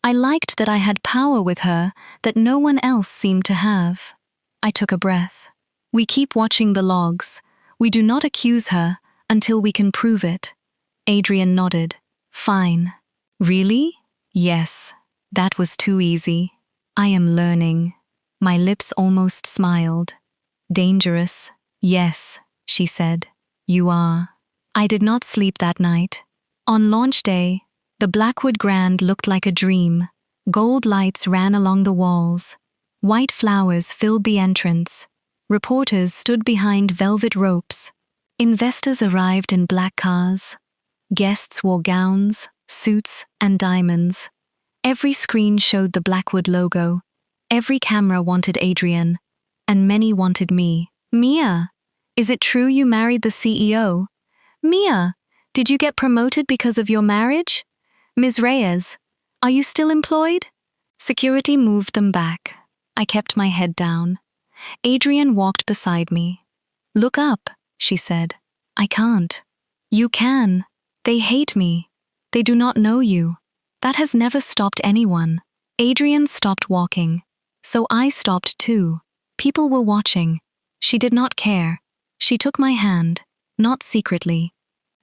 Speaker 1: I liked that I had power with her that no one else seemed to have. I took a breath. "We keep watching the logs. We do not accuse her until we can prove it." Adrian nodded. "Fine." "Really?" "Yes." That was too easy. "I am learning." My lips almost smiled. "Dangerous?" "Yes," she said. "You are." I did not sleep that night. On launch day, the Blackwood Grand looked like a dream. Gold lights ran along the walls. White flowers filled the entrance. Reporters stood behind velvet ropes. Investors arrived in black cars. Guests wore gowns, suits, and diamonds. Every screen showed the Blackwood logo. Every camera wanted Adrian, and many wanted me. "Mia, is it true you married the CEO? Mia, did you get promoted because of your marriage? Ms. Reyes, are you still employed? Security moved them back. I kept my head down. Adrian walked beside me. Look up, she said. I can't. You can. They hate me. They do not know you. That has never stopped anyone. Adrian stopped walking. So I stopped too. People were watching. She did not care. She took my hand, not secretly,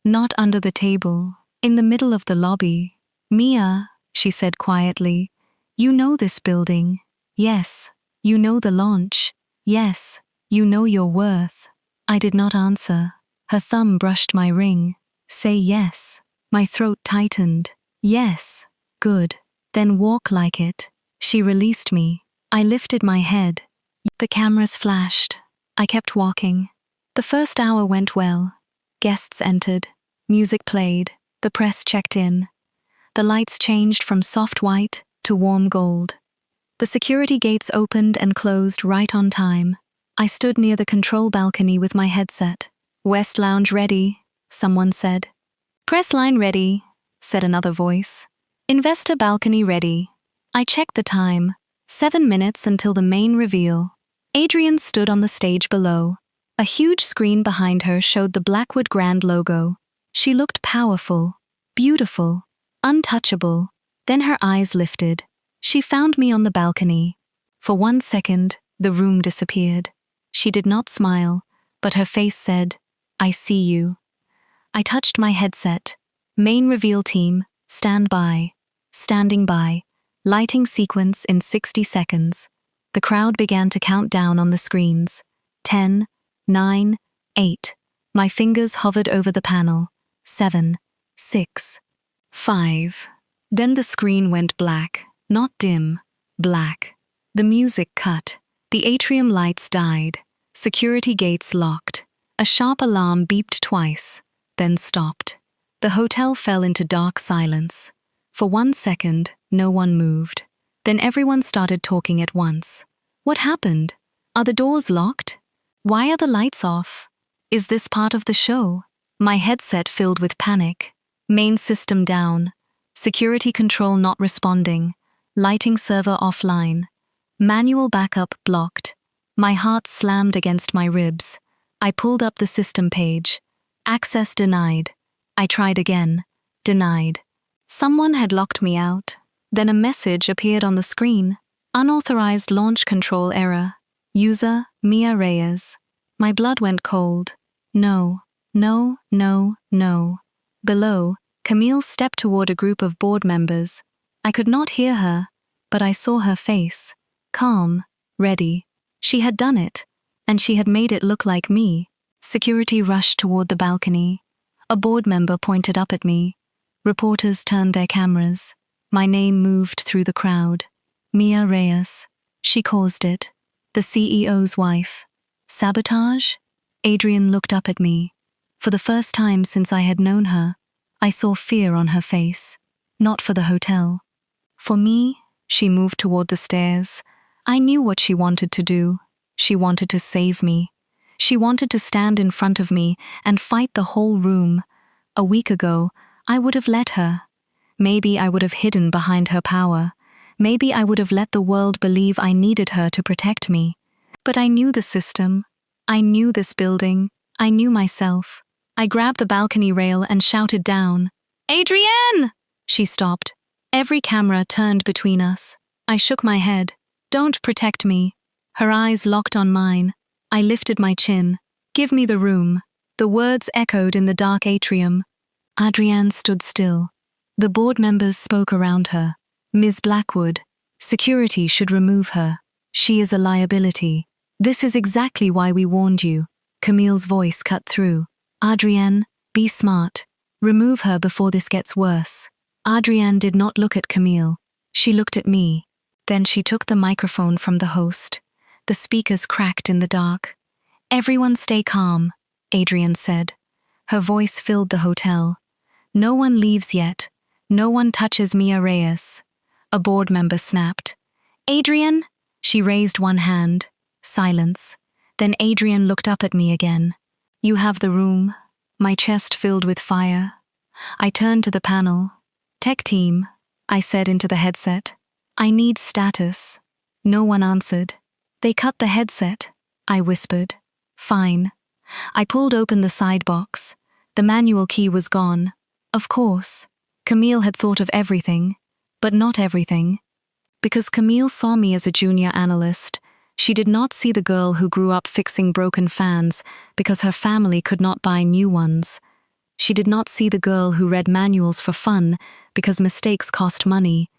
Speaker 1: not under the table, in the middle of the lobby. Mia, she said quietly, you know this building. Yes. You know the launch. Yes. You know your worth. I did not answer. Her thumb brushed my ring. Say yes. My throat tightened. Yes. Good. Then walk like it. She released me. I lifted my head. The cameras flashed. I kept walking. The first hour went well. Guests entered. Music played. The press checked in. The lights changed from soft white to warm gold. The security gates opened and closed right on time. I stood near the control balcony with my headset. West Lounge ready, someone said. Press line ready, said another voice. Investor balcony ready. I checked the time. 7 minutes until the main reveal. Adrian stood on the stage below. A huge screen behind her showed the Blackwood Grand logo. She looked powerful, beautiful, untouchable. Then her eyes lifted. She found me on the balcony. For 1 second, the room disappeared. She did not smile, but her face said, I see you. I touched my headset. Main reveal team, stand by. Standing by. Lighting sequence in 60 seconds. The crowd began to count down on the screens. 10, 9, 8. My fingers hovered over the panel. 7, 6, 5. Then the screen went black. Not dim, black. The music cut. The atrium lights died. Security gates locked. A sharp alarm beeped twice, then stopped. The hotel fell into dark silence. For 1 second, no one moved. Then everyone started talking at once. What happened? Are the doors locked? Why are the lights off? Is this part of the show? My headset filled with panic. Main system down. Security control not responding. Lighting server offline. Manual backup blocked. My heart slammed against my ribs. I pulled up the system page. Access denied. I tried again. Denied. Someone had locked me out. Then a message appeared on the screen. Unauthorized launch control error. User, Mia Reyes. My blood went cold. No, no, no, no. Below, Camille stepped toward a group of board members. I could not hear her, but I saw her face. Calm, ready. She had done it, and she had made it look like me. Security rushed toward the balcony. A board member pointed up at me. Reporters turned their cameras. My name moved through the crowd. Mia Reyes. She caused it. The CEO's wife. Sabotage? Adrian looked up at me. For the first time since I had known her, I saw fear on her face. Not for the hotel. For me, she moved toward the stairs. I knew what she wanted to do. She wanted to save me. She wanted to stand in front of me and fight the whole room. A week ago, I would have let her. Maybe I would have hidden behind her power. Maybe I would have let the world believe I needed her to protect me. But I knew the system. I knew this building. I knew myself. I grabbed the balcony rail and shouted down. Adrienne! She stopped. Every camera turned between us. I shook my head. Don't protect me. Her eyes locked on mine. I lifted my chin. Give me the room. The words echoed in the dark atrium. Adrienne stood still. The board members spoke around her. Ms. Blackwood, security should remove her. She is a liability. This is exactly why we warned you. Camille's voice cut through. Adrienne, be smart. Remove her before this gets worse. Adrienne did not look at Camille. She looked at me. Then she took the microphone from the host. The speakers cracked in the dark. Everyone stay calm, Adrienne said. Her voice filled the hotel. No one leaves yet. No one touches Mia Reyes. A board member snapped. Adrienne? She raised one hand. Silence. Then Adrienne looked up at me again. You have the room. My chest filled with fire. I turned to the panel. Tech team, I said into the headset. I need status. No one answered. They cut the headset, I whispered. Fine. I pulled open the side box. The manual key was gone. Of course. Camille had thought of everything, but not everything. Because Camille saw me as a junior analyst, she did not see the girl who grew up fixing broken fans because her family could not buy new ones. She did not see the girl who read manuals for fun because mistakes cost money.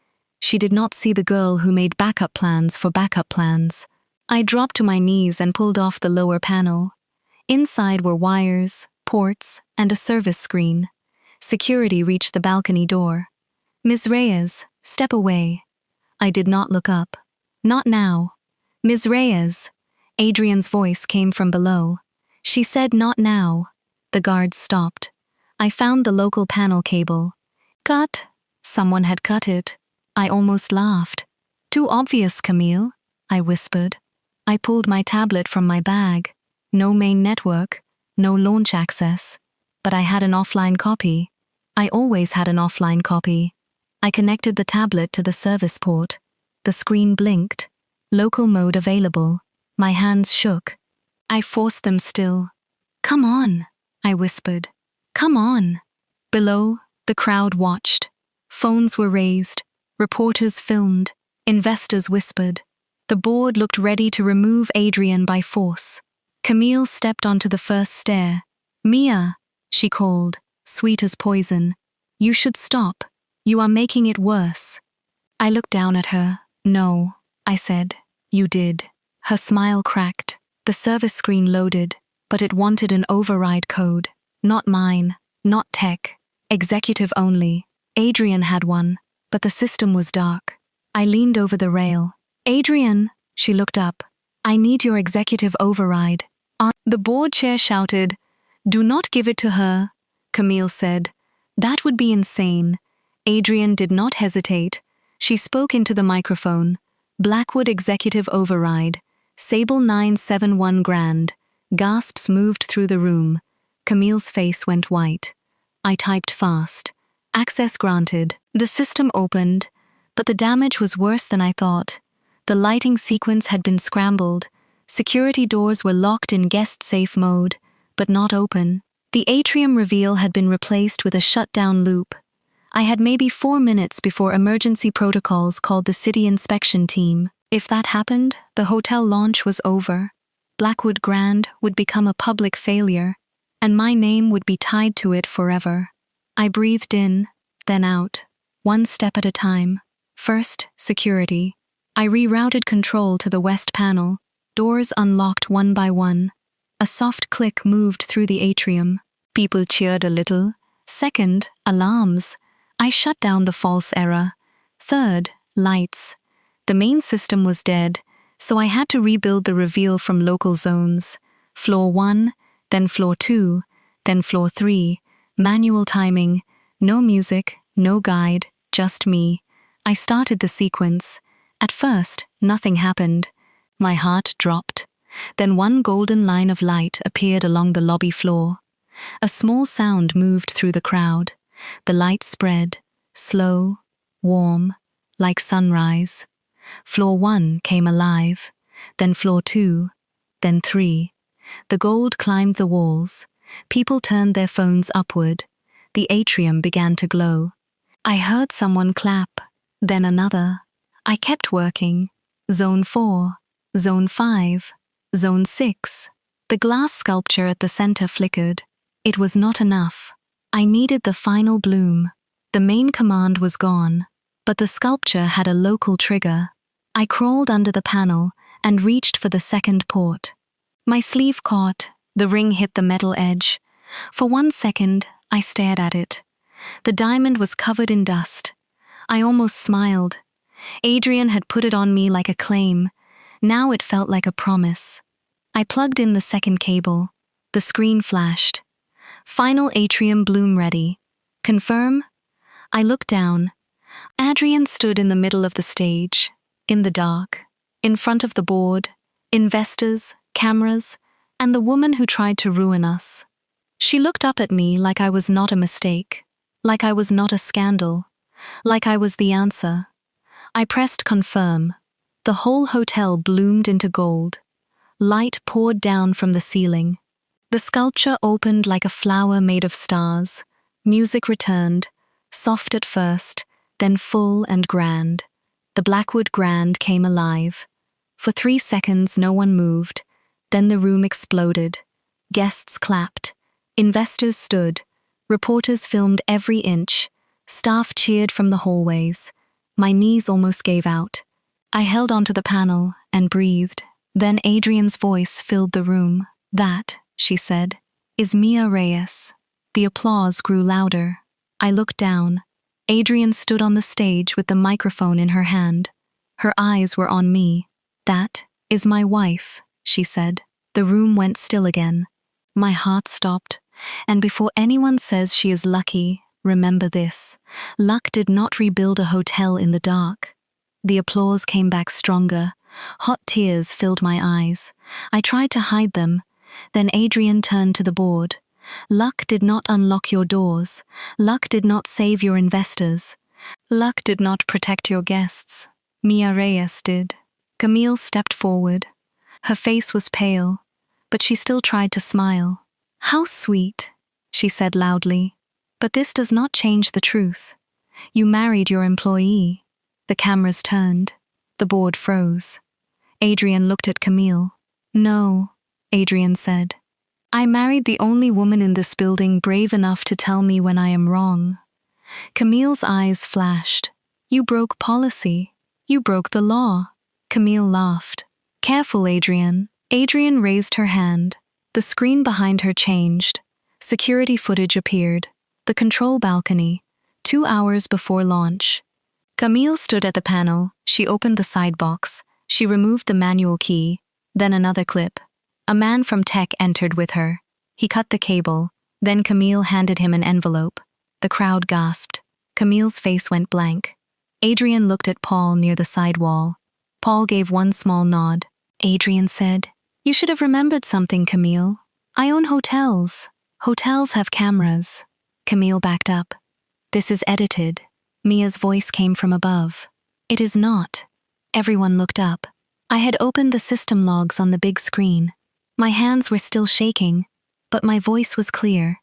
Speaker 1: She did not see the girl who made backup plans for backup plans. I dropped to my knees and pulled off the lower panel. Inside were wires, ports, and a service screen. Security reached the balcony door. Ms. Reyes, step away. I did not look up. Not now. Ms. Reyes. Adrian's voice came from below. She said not now. The guards stopped. I found the local panel cable. Cut. Someone had cut it. I almost laughed. Too obvious, Camille, I whispered. I pulled my tablet from my bag. No main network, no launch access. But I had an offline copy. I always had an offline copy. I connected the tablet to the service port. The screen blinked. Local mode available. My hands shook. I forced them still. Come on, I whispered. Come on. Below, the crowd watched. Phones were raised. Reporters filmed. Investors whispered. The board looked ready to remove Adrian by force. Camille stepped onto the first stair. Mia, she called, sweet as poison. You should stop. You are making it worse. I looked down at her. No, I said. You did. Her smile cracked. The service screen loaded, but it wanted an override code. Not mine, not tech. Executive only. Adrian had one, but the system was dark. I leaned over the rail. Adrian, she looked up. I need your executive override. The board chair shouted, Do not give it to her, Camille said. That would be insane. Adrian did not hesitate. She spoke into the microphone. Blackwood executive override. Sable 971 grand. Gasps moved through the room. Camille's face went white. I typed fast. Access granted. The system opened, but the damage was worse than I thought. The lighting sequence had been scrambled. Security doors were locked in guest-safe mode, but not open. The atrium reveal had been replaced with a shutdown loop. I had maybe 4 minutes before emergency protocols called the city inspection team. If that happened, the hotel launch was over. Blackwood Grand would become a public failure, and my name would be tied to it forever. I breathed in, then out, one step at a time. First, security. I rerouted control to the west panel. Doors unlocked one by one. A soft click moved through the atrium. People cheered a little. Second, alarms. I shut down the false error. Third, lights. The main system was dead, so I had to rebuild the reveal from local zones. Floor 1, then floor 2, then floor 3. Manual timing. No music, no guide, just me. I started the sequence. At first, nothing happened. My heart dropped. Then one golden line of light appeared along the lobby floor. A small sound moved through the crowd. The light spread, slow, warm, like sunrise. Floor 1 came alive, then floor 2, then 3. The gold climbed the walls. People turned their phones upward. The atrium began to glow. I heard someone clap, then another. I kept working. Zone 4, Zone 5, Zone 6. The glass sculpture at the center flickered. It was not enough. I needed the final bloom. The main command was gone, but the sculpture had a local trigger. I crawled under the panel and reached for the second port. My sleeve caught. The ring hit the metal edge. For 1 second, I stared at it. The diamond was covered in dust. I almost smiled. Adrian had put it on me like a claim. Now it felt like a promise. I plugged in the second cable. The screen flashed. Final atrium bloom ready. Confirm? I looked down. Adrian stood in the middle of the stage, in the dark, in front of the board, investors, cameras, and the woman who tried to ruin us. She looked up at me like I was not a mistake, like I was not a scandal. like I was the answer. I pressed confirm. The whole hotel bloomed into gold. Light poured down from the ceiling. The sculpture opened like a flower made of stars. Music returned, soft at first, then full and grand. The Blackwood Grand came alive. For 3 seconds no one moved, then the room exploded. Guests clapped. Investors stood. Reporters filmed every inch. Staff cheered from the hallways. My knees almost gave out. I held onto the panel and breathed. Then Adrian's voice filled the room. "That," she said, "is Mia Reyes." The applause grew louder. I looked down. Adrian stood on the stage with the microphone in her hand. Her eyes were on me. "That is my wife," she said. The room went still again. My heart stopped. And before anyone says she is lucky, remember this: luck did not rebuild a hotel in the dark. The applause came back stronger. Hot tears filled my eyes. I tried to hide them. Then Adrian turned to the board. "Luck did not unlock your doors. Luck did not save your investors. Luck did not protect your guests. Mia Reyes did." Camille stepped forward. Her face was pale, but she still tried to smile. "How sweet," she said loudly. "But this does not change the truth. You married your employee." The cameras turned. The board froze. Adrian looked at Camille. "No," Adrian said. "I married the only woman in this building brave enough to tell me when I am wrong." Camille's eyes flashed. "You broke policy. You broke the law." Camille laughed. "Careful, Adrian." Adrian raised her hand. The screen behind her changed. Security footage appeared. The control balcony, 2 hours before launch. Camille stood at the panel. She opened the side box. She removed the manual key. Then another clip. A man from tech entered with her. He cut the cable. Then Camille handed him an envelope. The crowd gasped. Camille's face went blank. Adrian looked at Paul near the side wall. Paul gave one small nod. Adrian said, "You should have remembered something, Camille. I own hotels. Hotels have cameras." Camille backed up. "This is edited." Mia's voice came from above. "It is not." Everyone looked up. I had opened the system logs on the big screen. My hands were still shaking, but my voice was clear.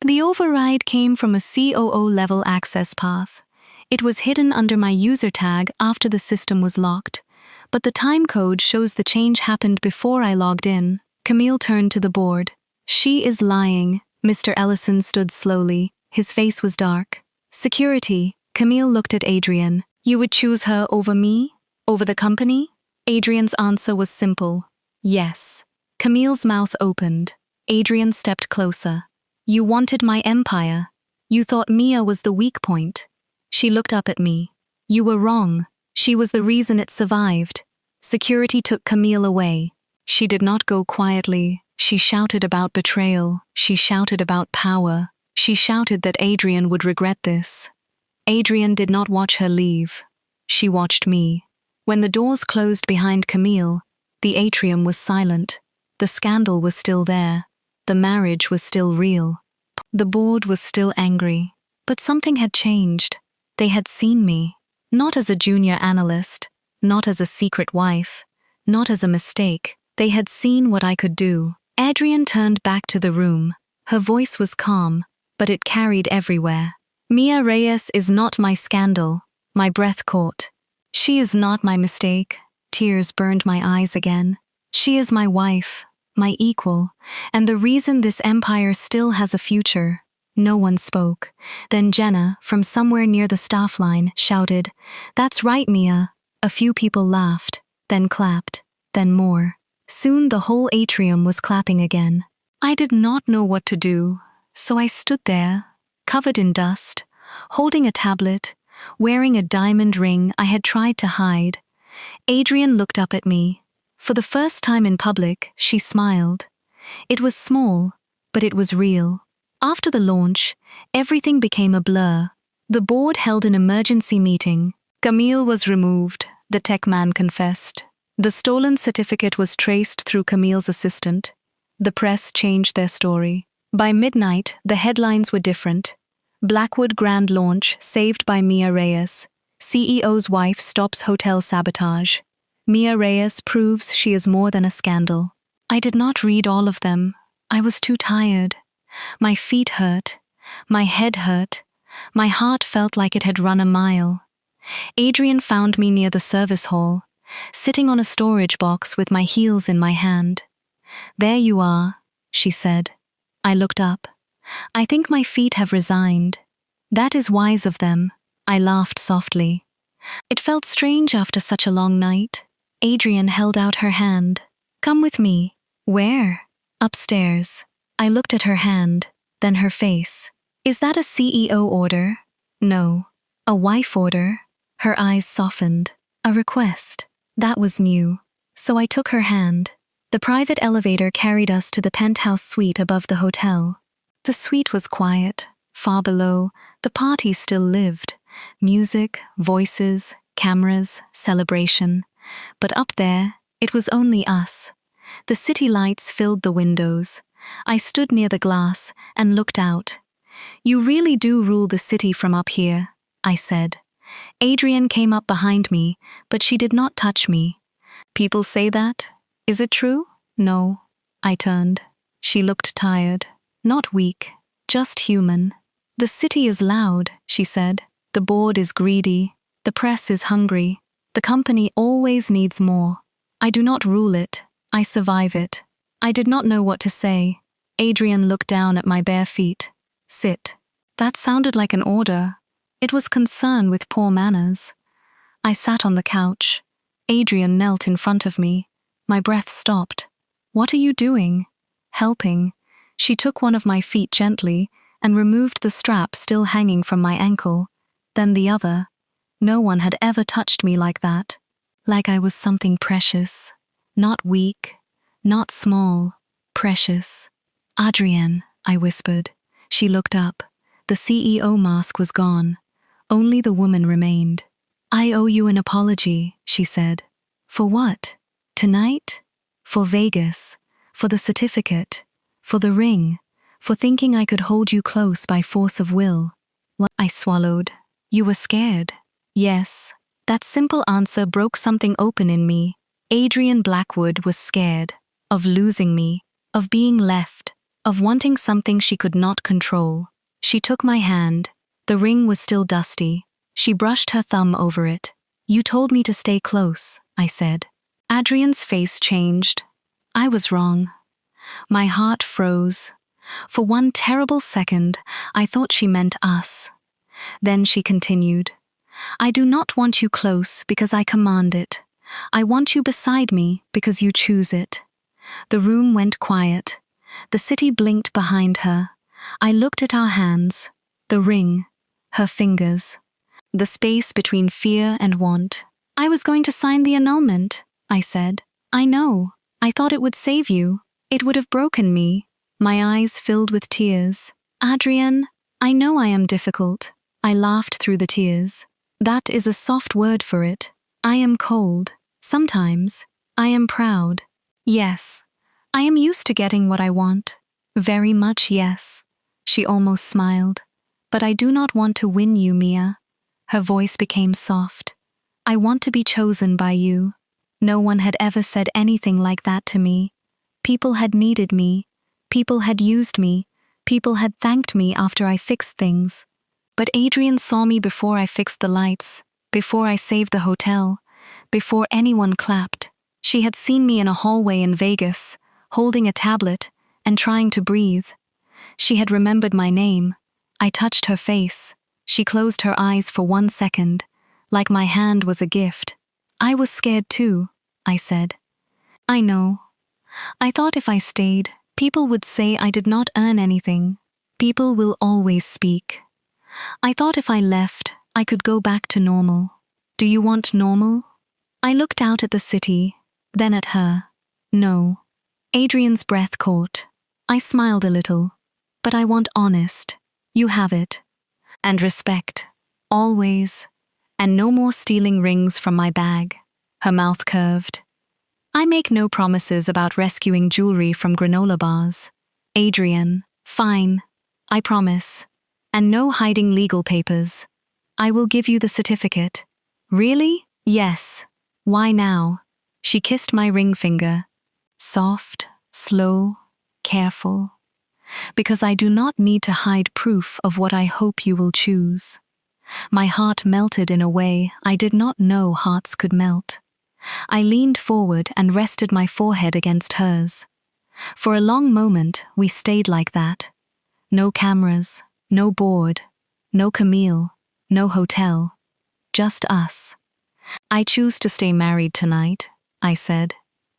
Speaker 1: The override came from a COO-level access path. It was hidden under my user tag after the system was locked, but the time code shows the change happened before I logged in. Camille turned to the board. "She is lying." Mr. Ellison stood slowly. His face was dark. "Security." Camille looked at Adrian. "You would choose her over me? Over the company?" Adrian's answer was simple. "Yes." Camille's mouth opened. Adrian stepped closer. "You wanted my empire. You thought Mia was the weak point." She looked up at me. "You were wrong. She was the reason it survived." Security took Camille away. She did not go quietly. She shouted about betrayal. She shouted about power. She shouted that Adrian would regret this. Adrian did not watch her leave. She watched me. When the doors closed behind Camille, the atrium was silent. The scandal was still there. The marriage was still real. The board was still angry. But something had changed. They had seen me. Not as a junior analyst, not as a secret wife, not as a mistake. They had seen what I could do. Adrian turned back to the room. Her voice was calm, but it carried everywhere. "Mia Reyes is not my scandal." My breath caught. "She is not my mistake." Tears burned my eyes again. "She is my wife, my equal, and the reason this empire still has a future." No one spoke. Then Jenna, from somewhere near the staff line, shouted, "That's right, Mia." A few people laughed, then clapped, then more. Soon the whole atrium was clapping again. I did not know what to do, so I stood there, covered in dust, holding a tablet, wearing a diamond ring I had tried to hide. Adrian looked up at me. For the first time in public, she smiled. It was small, but it was real. After the launch, everything became a blur. The board held an emergency meeting. Camille was removed, the tech man confessed. The stolen certificate was traced through Camille's assistant. The press changed their story. By midnight, the headlines were different. Blackwood Grand Launch saved by Mia Reyes. CEO's wife stops hotel sabotage. Mia Reyes proves she is more than a scandal. I did not read all of them. I was too tired. My feet hurt. My head hurt. My heart felt like it had run a mile. Adrian found me near the service hall, sitting on a storage box with my heels in my hand. "There you are," she said. I looked up. "I think my feet have resigned." "That is wise of them." I laughed softly. It felt strange after such a long night. Adrian held out her hand. "Come with me." "Where?" "Upstairs." I looked at her hand, then her face. "Is that a CEO order?" "No." "A wife order?" Her eyes softened. "A request." That was new. So I took her hand. The private elevator carried us to the penthouse suite above the hotel. The suite was quiet. Far below, the party still lived. Music, voices, cameras, celebration. But up there, it was only us. The city lights filled the windows. I stood near the glass and looked out. "You really do rule the city from up here," I said. Adrian came up behind me, but she did not touch me. "People say that? Is it true?" "No." I turned. She looked tired. Not weak, just human. "The city is loud," she said. "The board is greedy. The press is hungry. The company always needs more. I do not rule it. I survive it." I did not know what to say. Adrian looked down at my bare feet. "Sit." That sounded like an order. It was concern with poor manners. I sat on the couch. Adrian knelt in front of me. My breath stopped. "What are you doing?" "Helping." She took one of my feet gently and removed the strap still hanging from my ankle, then the other. No one had ever touched me like that. Like I was something precious. Not weak, not small, precious. "Adrienne," I whispered. She looked up. The CEO mask was gone. Only the woman remained. "I owe you an apology," she said. "For what?" "Tonight?" "For Vegas. For the certificate. For the ring. For thinking I could hold you close by force of will." Well, I swallowed. "You were scared?" "Yes." That simple answer broke something open in me. Adrian Blackwood was scared. Of losing me. Of being left. Of wanting something she could not control. She took my hand. The ring was still dusty. She brushed her thumb over it. "You told me to stay close," I said. Adrian's face changed. I was wrong. My heart froze. For one terrible second, I thought she meant us. Then she continued. "I do not want you close because I command it. I want you beside me because you choose it." The room went quiet. The city blinked behind her. I looked at our hands. The ring. Her fingers. The space between fear and want. "I was going to sign the annulment," I said. "I know. I thought it would save you. It would have broken me." My eyes filled with tears. "Adrienne, I know I am difficult." I laughed through the tears. "That is a soft word for it. I am cold. Sometimes. I am proud. Yes. I am used to getting what I want. Very much yes." She almost smiled. "But I do not want to win you, Mia." Her voice became soft. "I want to be chosen by you." No one had ever said anything like that to me. People had needed me. People had used me. People had thanked me after I fixed things. But Adrian saw me before I fixed the lights, before I saved the hotel, before anyone clapped. She had seen me in a hallway in Vegas, holding a tablet and trying to breathe. She had remembered my name. I touched her face. She closed her eyes for 1 second, like my hand was a gift. "I was scared too," I said. "I know. I thought if I stayed, people would say I did not earn anything. People will always speak. I thought if I left, I could go back to normal." "Do you want normal?" I looked out at the city, then at her. "No." Adrian's breath caught. I smiled a little. "But I want honest. You have it. And respect. Always. And no more stealing rings from my bag." Her mouth curved. "I make no promises about rescuing jewelry from granola bars." "Adrian, fine. I promise." And no hiding legal papers. I will give you the certificate. Really? Yes. Why now? She kissed my ring finger. Soft, slow, careful. Because I do not need to hide proof of what I hope you will choose. My heart melted in a way I did not know hearts could melt. I leaned forward and rested my forehead against hers. For a long moment, we stayed like that. No cameras, no board, no Camille, no hotel. Just us. I choose to stay married tonight, I said.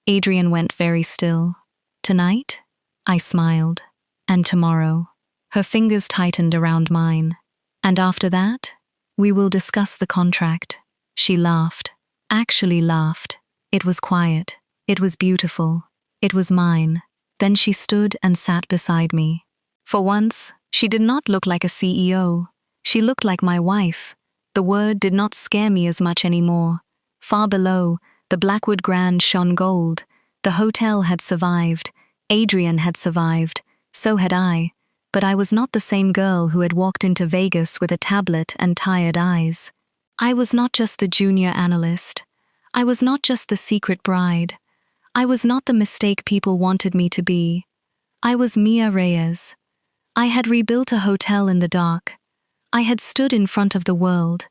Speaker 1: Adrian went very still. Tonight? I smiled. And tomorrow. Her fingers tightened around mine. And after that? We will discuss the contract. She laughed. Actually laughed. It was quiet. It was beautiful. It was mine. Then she stood and sat beside me. For once, she did not look like a CEO. She looked like my wife. The word did not scare me as much anymore. Far below, the Blackwood Grand shone gold. The hotel had survived. Adrian had survived. So had I. But I was not the same girl who had walked into Vegas with a tablet and tired eyes. I was not just the junior analyst. I was not just the secret bride. I was not the mistake people wanted me to be. I was Mia Reyes. I had rebuilt a hotel in the dark. I had stood in front of the world.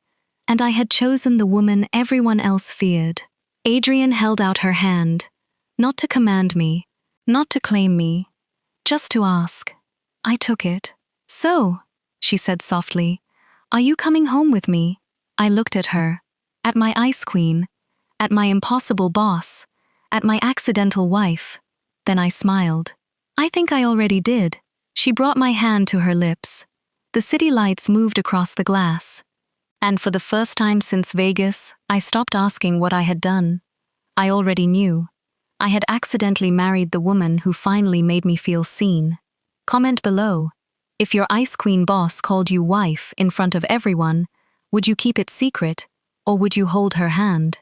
Speaker 1: And I had chosen the woman everyone else feared. Adrian held out her hand. Not to command me. Not to claim me. Just to ask. I took it. So, she said softly, are you coming home with me? I looked at her. At my ice queen. At my impossible boss. At my accidental wife. Then I smiled. I think I already did. She brought my hand to her lips. The city lights moved across the glass. And for the first time since Vegas, I stopped asking what I had done. I already knew. I had accidentally married the woman who finally made me feel seen. Comment below. If your Ice Queen boss called you wife in front of everyone, would you keep it secret, or would you hold her hand?